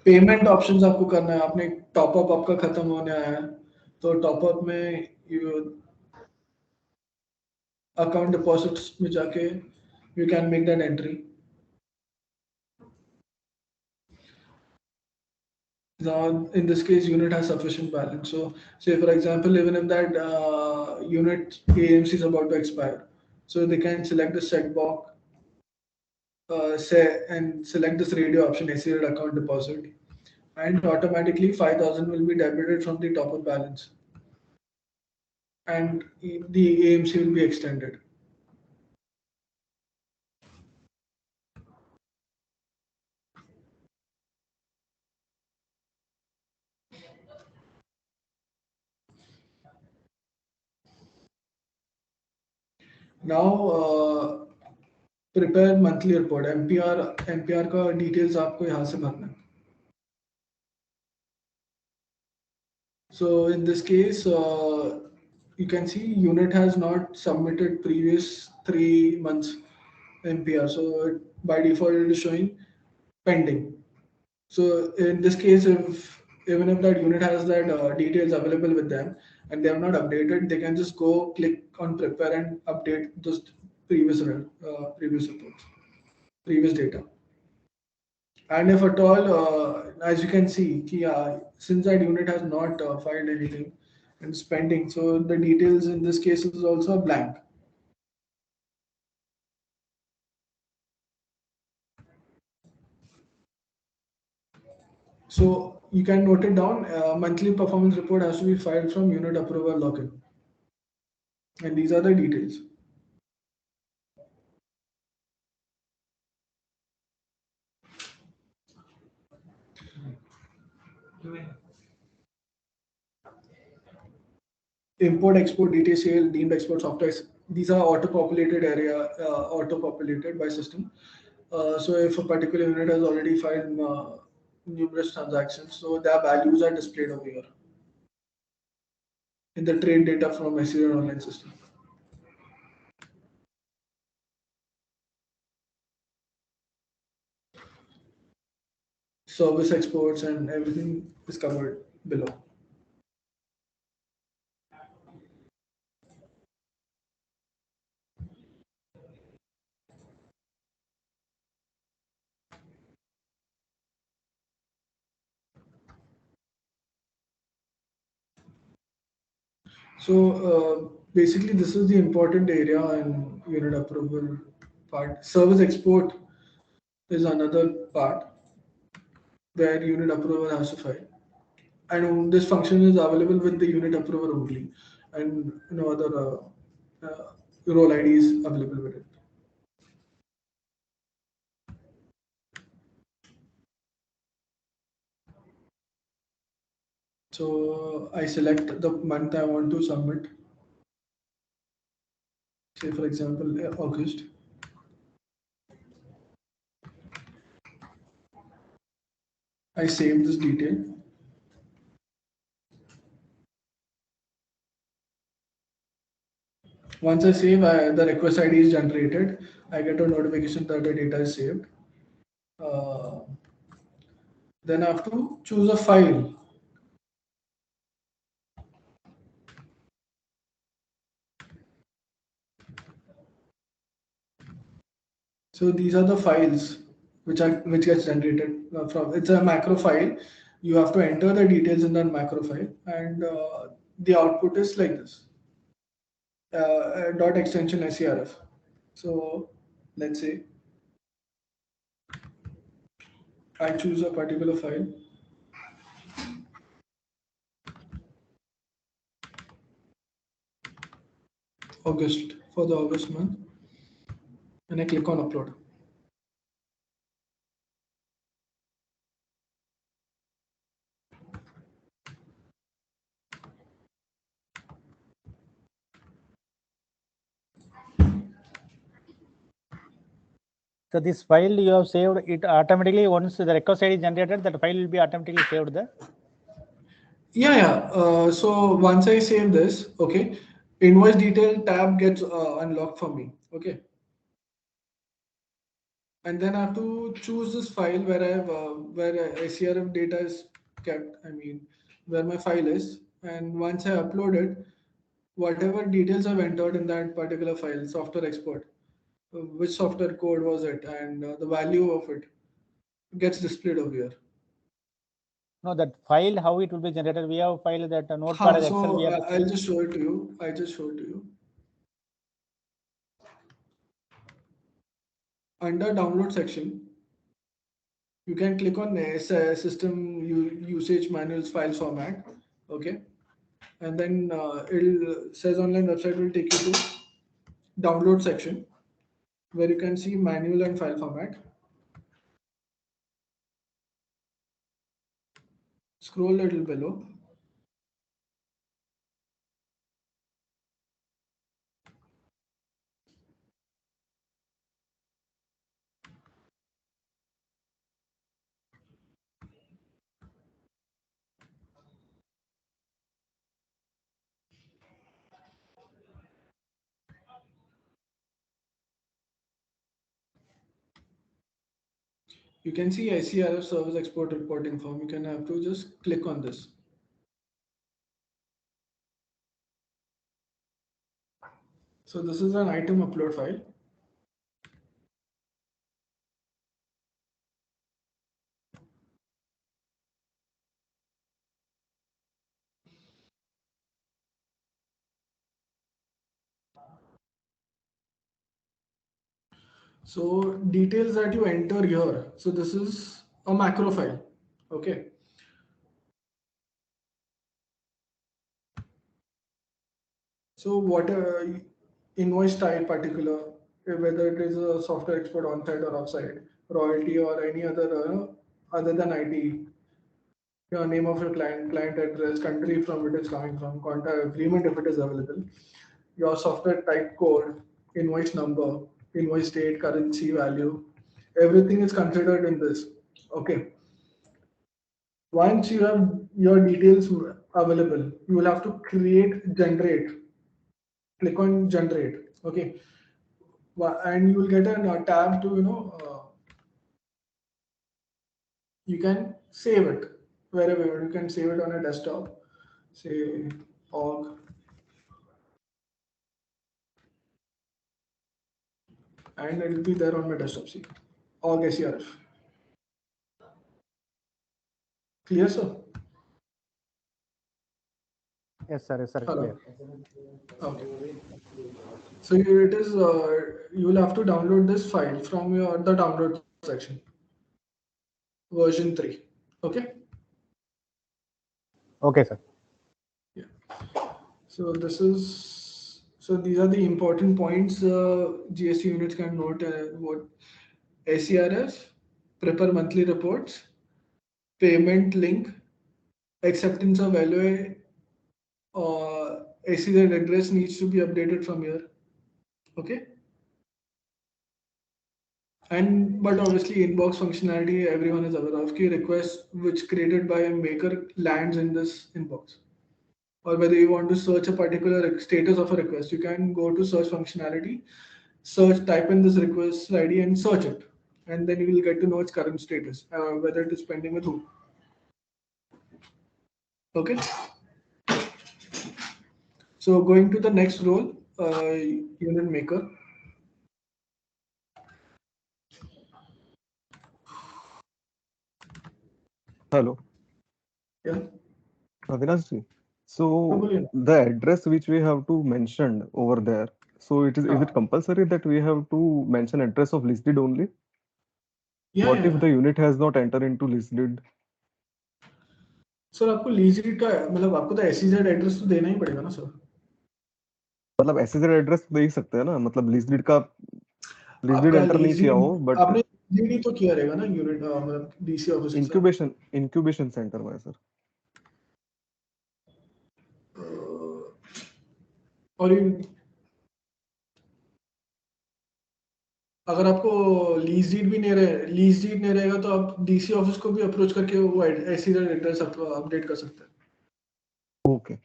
Payment options आपको करना है. आपने top up आपका खत्म होने आया है, तो टॉप अप में अकाउंट डिपॉजिट्स में जाके you can make that entry. Now, in this case, unit has sufficient balance. So, say for example, even if that unit AMC is about to expire, so they can select the set box, and select this radio option, SEZ account deposit, and automatically 5,000 will be debited from the top up balance, and the AMC will be extended. Now, prepare monthly report. MPR का details आपको यहाँ से भरना है. So in this case, you can see unit has not submitted previous 3 months MPR. So by default, it is showing pending. So in this case, even if that unit has that details available with them and they have not updated, they can just go click on prepare and update, just previous reports, previous data. And if at all, as you can see, since that unit has not filed anything and is pending, so the details in this case is also blank. So you can note it down. Monthly performance report has to be filed from unit approval login. And these are the details. Import, export, DTCL, deemed export software. These are auto-populated by system. So if a particular unit has already filed numerous transactions, so their values are displayed over here in the trade data from SEZ Online system. Service exports and everything is covered below. So basically, this is the important area in unit approval part. Service export is another part where unit approval has to file. And this function is available with the unit approval only, and no other role ID is available with it. So I select the month I want to submit. Say for example, August. I save this detail. Once I save, the request ID is generated. I get a notification that the data is saved. Then I have to choose a file. So these are the files which gets generated from. It's a macro file. You have to enter the details in that macro file, and the output is like this. Dot extension SERF. So let's say I choose a particular file. August, for the August month, and I click on upload. So this file you have saved, it automatically, once the request ID is generated, that file will be automatically saved there? Yeah. So once I save this, okay, invoice detail tab gets unlocked for me. Okay. And then I have to choose this file where I have where SERF data is kept. I mean, where my file is. And once I upload it, whatever details I've entered in that particular file, software export, which software code was it, and the value of it gets displayed over here. No, that file, how it will be generated? We have a file that notepad as Excel. So I'll just show it to you. I just showed to you. Under download section, you can click on system usage manuals file format. Okay. And then SEZ Online website will take you to download section where you can see manual and file format. Scroll a little below. You can see SERF service export reporting form. You can have to just click on this. So this is an item upload file. So details that you enter here. So this is a macro file. Okay. So what invoice type particular, whether it is a software export on-site or off-site, royalty or any other other than IT, your name of your client, client address, country from it is coming from, contract agreement if it is available, your software type code, invoice number, invoice date, currency value, everything is considered in this. Okay. Once you have your details available, you will have to generate. Click on generate. Okay. And you will get a tab to, you can save it wherever. You can save it on a desktop, say org, and it will be there on my desktop. See, org SERF. Clear, sir? Yes, sir. Yes, sir. Hello. Clear. Okay. So it is. You will have to download this file from the download section. Version 3. Okay. Okay, sir. Yeah. So this is. So these are the important points GST units can note. What SERF, prepare monthly reports, payment link, acceptance of LOA, SEZ address needs to be updated from here. Okay. But obviously inbox functionality everyone is aware of. Key request which created by a maker lands in this inbox. Or whether you want to search a particular status of a request, you can go to search functionality, type in this request ID and search it. And then you will get to know its current status, whether it is pending with who. Okay. So going to the next role, unit maker. Hello. Yeah. Avinash ji. So Boliye. the address which we have to mention over there. So is it compulsory that we have to mention address of list deed only? Yeah, What if yeah. the unit has not entered into list deed? Sir आपको lease read का मतलब आपको तो SEZ address तो देना ही पड़ेगा ना sir. मतलब एसएसएड एड्रेस तो दे ही सकते हैं ना, मतलब लिस्ट डीड का लिस्ट डीड आपका एंटर नहीं लीज किया हो रीड बट आपने लीज रीड तो किया रहेगा ना यूनिट मतलब डीसी ऑफिस के साथ. इंक्यूबेशन सेंटर में सर. और अगर आपको लीज डीड भी नहीं रहेगा तो आप डीसी ऑफिस को भी अप्रोच करके वो एसईजेड एड्रेस अपडेट कर सकते हैं. Okay.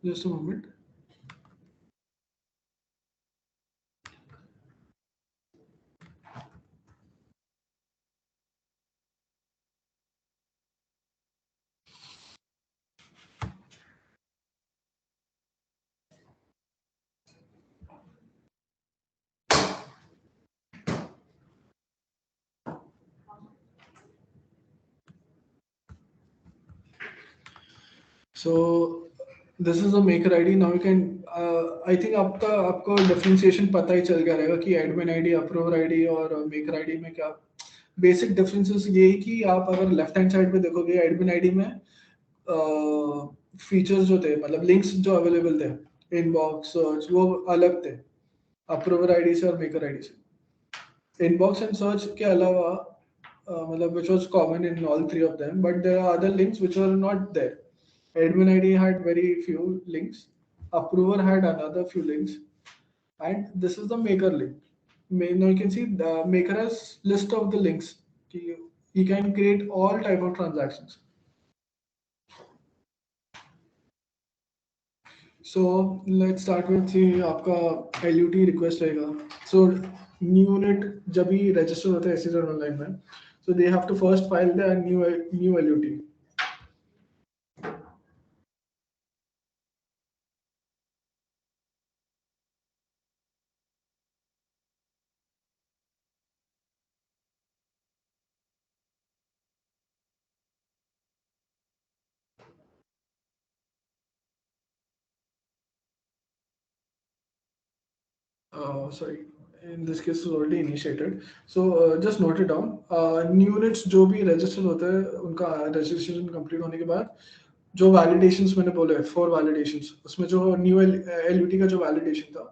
Just a moment. So this is a maker ID. Now you can, I think आपको differentiation पता ही चल गया रहेगा कि admin ID, approver ID और maker ID में क्या basic differences ये ही कि आप अगर left hand side पे देखोगे admin ID में features जो थे मतलब links जो available थे inbox search वो अलग थे approver ID से और maker ID से. Inbox and search के अलावा मतलब which was common in all three of them, but there are other links which were not there. Admin ID had very few links. Approver had another few links, and this is the maker link. Now you can see the maker has list of the links. You can create all type of transactions. So let's start with see आपका LUT request रहेगा. So new unit जब भी register होता है SEZ online में, so they have to first file the new LUT. sorry, in this case is already initiated. So just note it down. New units जो भी register होते हैं उनका registration complete होने के बाद जो validations मैंने बोले 4 validations उसमें जो new LUT का जो validation था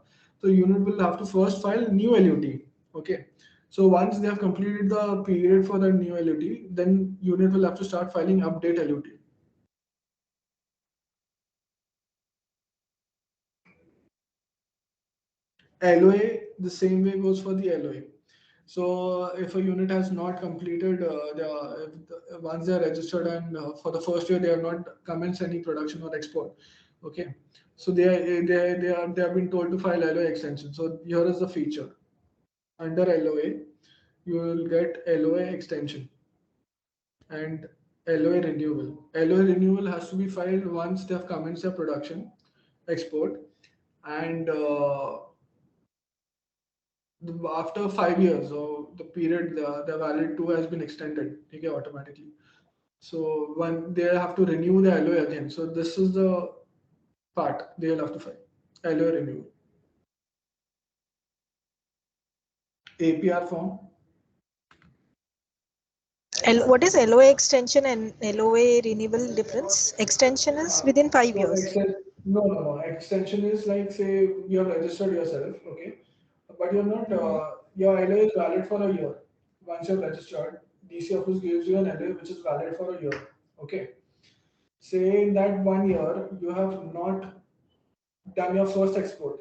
तो unit will have to first file new LUT. Okay. So once they have completed the period for the new LUT, then unit will have to start filing update LUT. LOA, the same way goes for the LOA. So if a unit has not completed, once they are registered and for the first year they have not commenced any production or export, okay. So they have been told to file LOA extension. So here is the feature. Under LOA, you will get LOA extension and LOA renewal. LOA renewal has to be filed once they have commenced their production, export, and after 5 years or the period the valid to has been extended okay, automatically. So when they have to renew the LOA again. So this is the part they'll have to file. LOA renewal. APR form. What is LOA extension and LOA renewal difference? Extension is within 5 years. No. Extension is like say you have registered yourself, okay, but you're not. Your LOA is valid for a year. Once you're registered, DC office gives you an LOA which is valid for a year. Okay. Say in that 1 year you have not done your first export.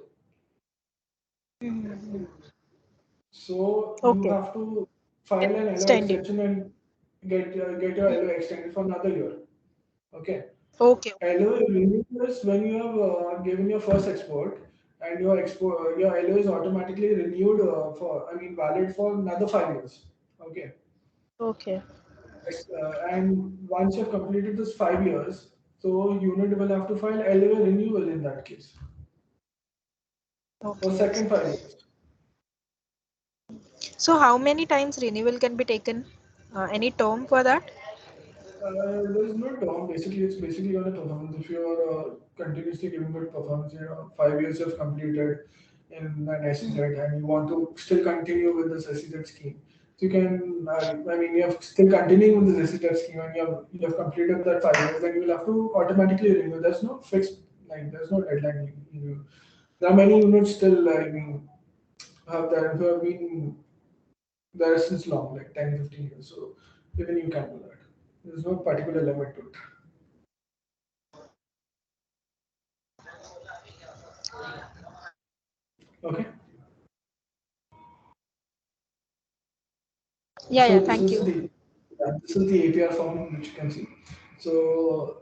So you have to file an LOA extension and get your LOA extended for another year. Okay. Okay. LOA renewal is when you have given your first export and your LOA is automatically renewed valid for another 5 years. Okay. Okay. And once you have completed this 5 years, so unit will have to file LOA renewal in that case. For second 5 years. So how many times renewal can be taken? Any term for that? There is no term. Basically, it's basically on a performance. If you are continuously giving good performance, 5 years you have completed in an SEZ and you want to still continue with this SEZ scheme. So you can, you have still continuing with this SEZ scheme and you have completed that 5 years, then you will have to automatically renew. There's no fixed, there's no deadline. There are many units still, who have been there since long, like 10, 15 years. So even you can do that. There's no particular limit to it. Okay. Yeah, thank you. This is the APR form which you can see. So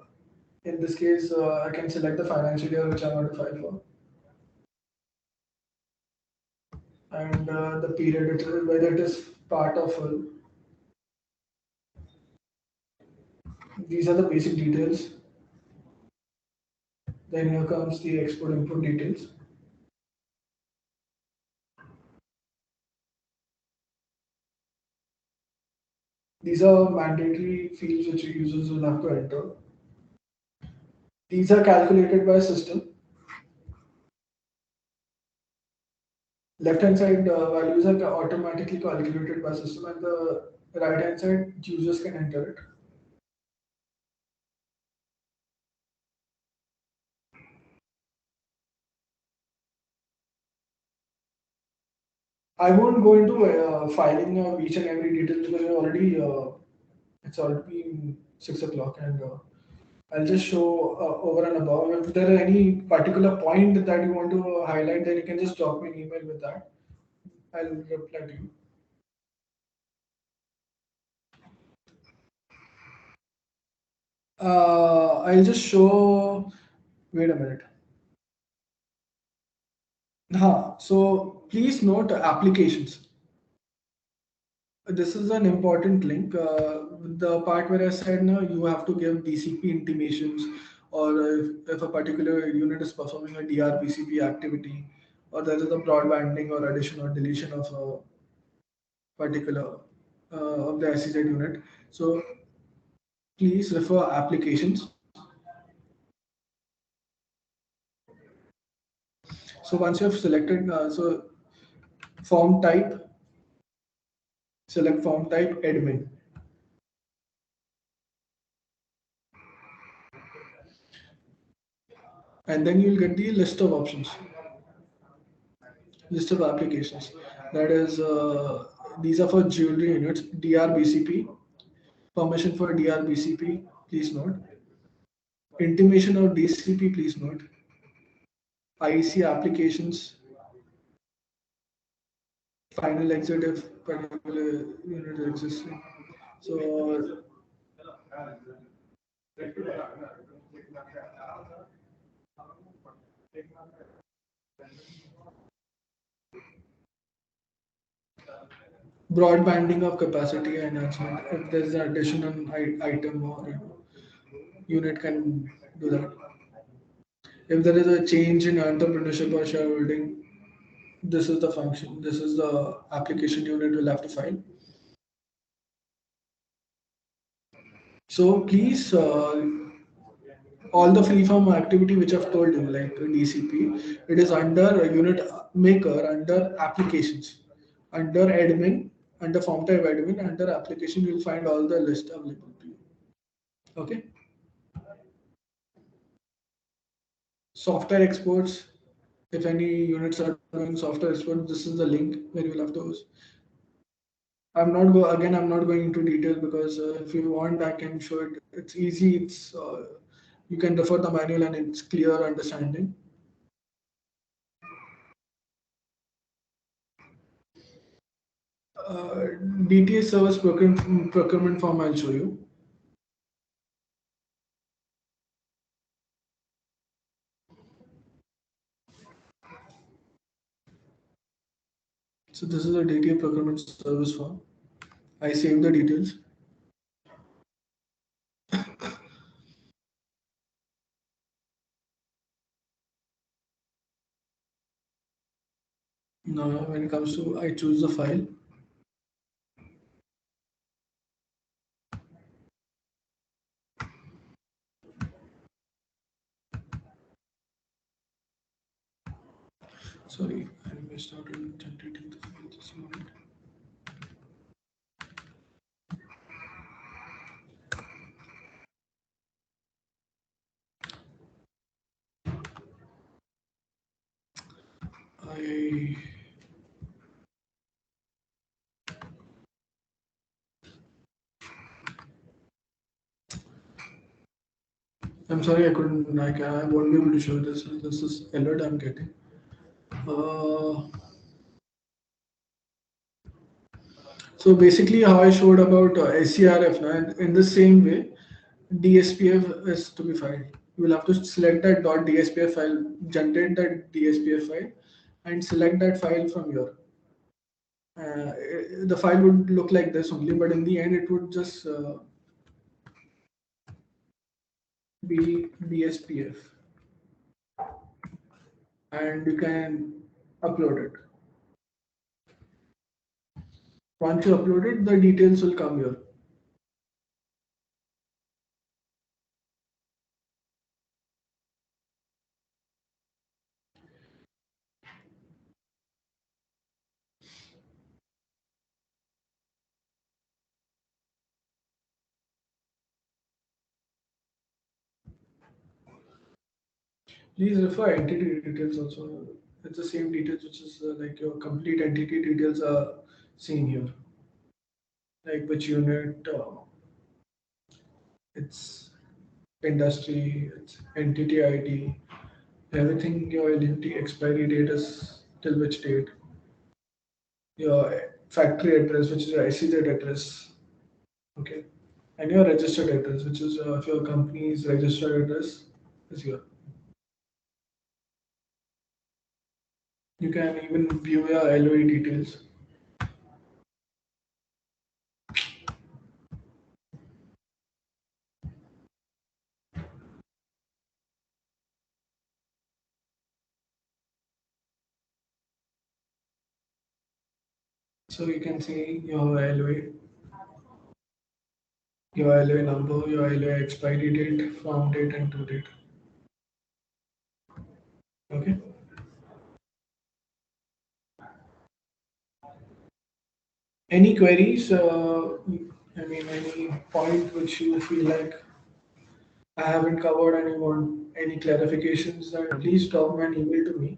in this case, I can select the financial year which I want to file for. And the period, whether it is part or full. These are the basic details. Then here comes the export input details. These are mandatory fields which users will have to enter. These are calculated by system. Left-hand side values are automatically calculated by system, and the right-hand side users can enter it. I won't go into filing each and every detail because it's already been 6 o'clock, and I'll just show over and above. If there are any particular point that you want to highlight, then you can just drop me an email with that. I'll reply to you. I'll just show. Wait a minute. So please note applications. This is an important link. The part where I said now you have to give DCP intimations, or if a particular unit is performing a DRBCP activity, or there is a broadbanding or addition or deletion of a particular of the SEZ unit. So please refer applications. So once you have selected, so form type, select form type, admin. And then you'll get the list of options, list of applications. That is, these are for jewelry units, DRBCP, permission for DRBCP, please note. Intimation or DCP, please note. IEC applications, final exit if particular unit is existing. So broadbanding of capacity enhancement. If there's an additional item or unit can do that. If there is a change in entrepreneurship or shareholding, this is the function. This is the application unit will have to file. So please, all the freeform activity which I've told you, like DCP, it is under a unit maker, under applications, under admin, under form type admin, under application, you'll find all the list available to you. Okay. Software exports. If any units are doing software exports, this is the link where you will have those. I'm not going into detail because if you want, I can show it. It's easy. It's you can refer the manual and it's clear understanding. DTA service procurement form I'll show you. So this is a DTA procurement service form. I save the details. Now when it comes to, I choose the file. Sorry, I missed out on generating the file just a moment. I'm sorry, I couldn't, like, I won't be able to show this. This is alert I'm getting. So basically how I showed about SCRF, in the same way, DSPF is to be filed. You will have to select that .dspf file, generate that DSPF file, and select that file from here. The file would look like this only, but in the end, it would just be DSPF, and you can upload it. Once you upload it, the details will come here. Please refer entity details also. It's the same details, which is like your complete entity details are seen here. Like which unit, its industry, its entity ID, everything, your entity expiry date is till which date, your factory address, which is your SEZ address, okay, and your registered address, which is if your company's registered address is here. You can even view your LOE details. So you can see your LOE, your LOE number, your LOE expiry date, form date, and due date. Okay. Any queries? I mean, any point which you feel like I haven't covered and you want any clarifications, then please drop me an email to me.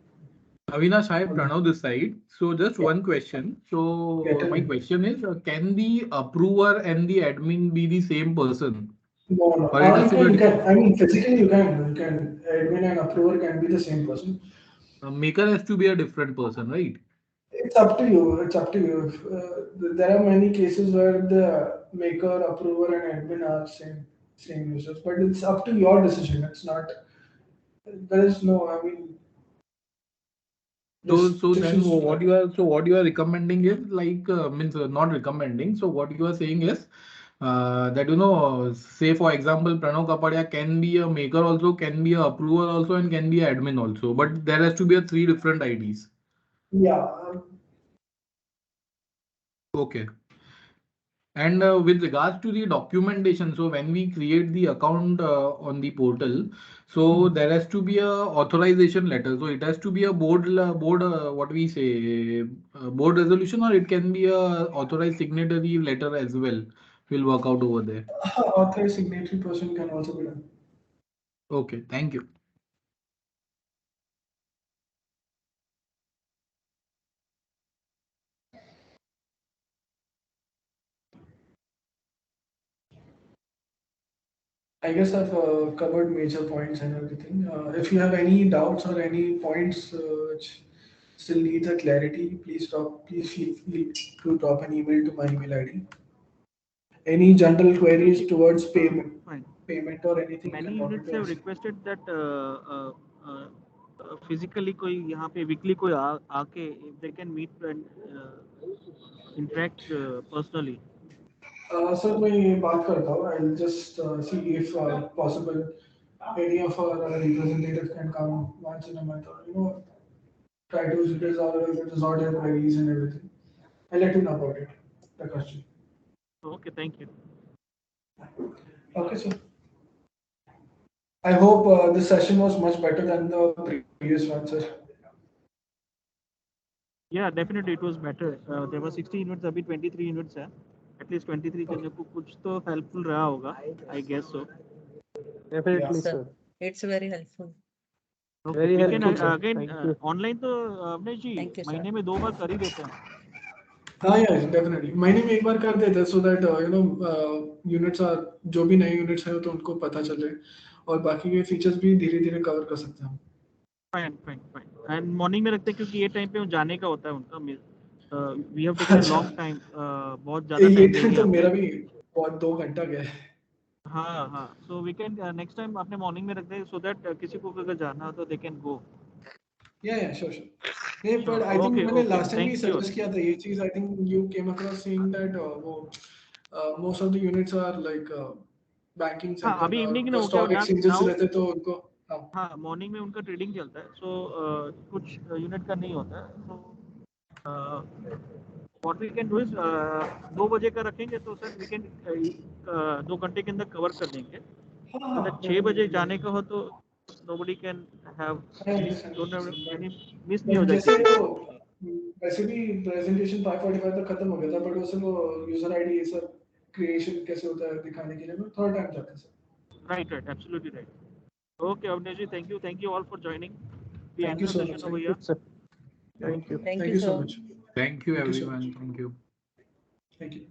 Avinash, hi, Pranav this side. So just one question. So my question is, can the approver and the admin be the same person? No, no. Or it has to be You can. I mean, physically you can. You can. Admin and approver can be the same person. Maker has to be a different person, right? It's up to you. It's up to you. There are many cases where the maker, approver, and admin are same users, but it's up to your decision. It's not. There is no. I mean, So then what you are recommending is like means not recommending. So what you are saying is that say for example Pranav Kapadia can be a maker also, can be a approver also, and can be an admin also, but there has to be a 3 different IDs. Yeah. Okay. And with regards to the documentation, so when we create the account on the portal, so there has to be a authorization letter. So it has to be a what we say, board resolution, or it can be a authorized signatory letter as well. Will work out over there. Authorized signatory person can also be done. Okay, thank you. I guess I've covered major points and everything. If you have any doubts or any points which still needs a clarity, please feel free to drop an email to my email ID. Any general queries towards payment or anything, you Many can drop it units to have us. requested that physically कोई यहाँ पे weekly कोई आके if they can meet and interact personally. Sir, मैं बात करता हूँ. I'll just see if possible any of our representatives can come once in a month or try to resolve their queries and everything. I'll let you know about it. The question. Okay, thank you. Okay, sir. I hope this session was much better than the previous one, sir. Yeah, definitely it was better. There were 60 units, अभी 23 units है. At least 23 के अंदर कुछ तो helpful रहा होगा. I guess so. Definitely, sir. It's very helpful. Okay, Very we can helpful, sir. again Thank you. online तो अवनेश जी महीने में 2 बार कर ही देते हैं. हाँ यार डेफिनेटली महीने में एक बार कर देते हैं सो दैट यूनिट्स आर जो भी नए यूनिट्स हैं तो उनको पता चले और बाकी के फीचर्स भी धीरे धीरे कवर कर सकते हैं. Fine fine fine and morning में रखते हैं क्योंकि ये टाइम पे जाने का होता है उनका. We have taken a long time, बहुत ज्यादा ये टाइम ले टाइम लिया तो मेरा आपने. भी बहुत 2 घंटा गया है. हाँ हाँ so we can next time आपने मॉर्निंग में रखते हैं सो दैट किसी को अगर जाना हो तो दे कैन गो. या श्योर श्योर. नहीं पर आई थिंक मैंने लास्ट टाइम भी सजेस्ट किया था ये चीज. I think you came across saying that वो most of the units are like banking हाँ सेक्टर अभी इवनिंग में और हो स्टॉक गया एक्सचेंजेस रहते तो उनको हाँ मॉर्निंग में उनका ट्रेडिंग चलता है. सो कुछ यूनिट का नहीं होता है. So what we can do is 2 बजे का रखेंगे तो सर वी कैन 2 घंटे के अंदर कवर कर देंगे. अगर 6 बजे जाने का हो तो nobody can have don't have any miss नहीं हो जाए जैसे किसी वो को. वैसे भी प्रेजेंटेशन 5:45 तक खत्म हो गया था बट उसमें वो यूजर आईडी ये सब क्रिएशन कैसे होता है दिखाने के लिए में थोड़ा टाइम जाता है sir. Right, absolutely right. Okay, Avnesh ji, thank you all for joining. We Thank end you the so session much. over Thank here. you, sir. Thank you so much. Thank you Thank you so everyone. much. Thank you. Thank you.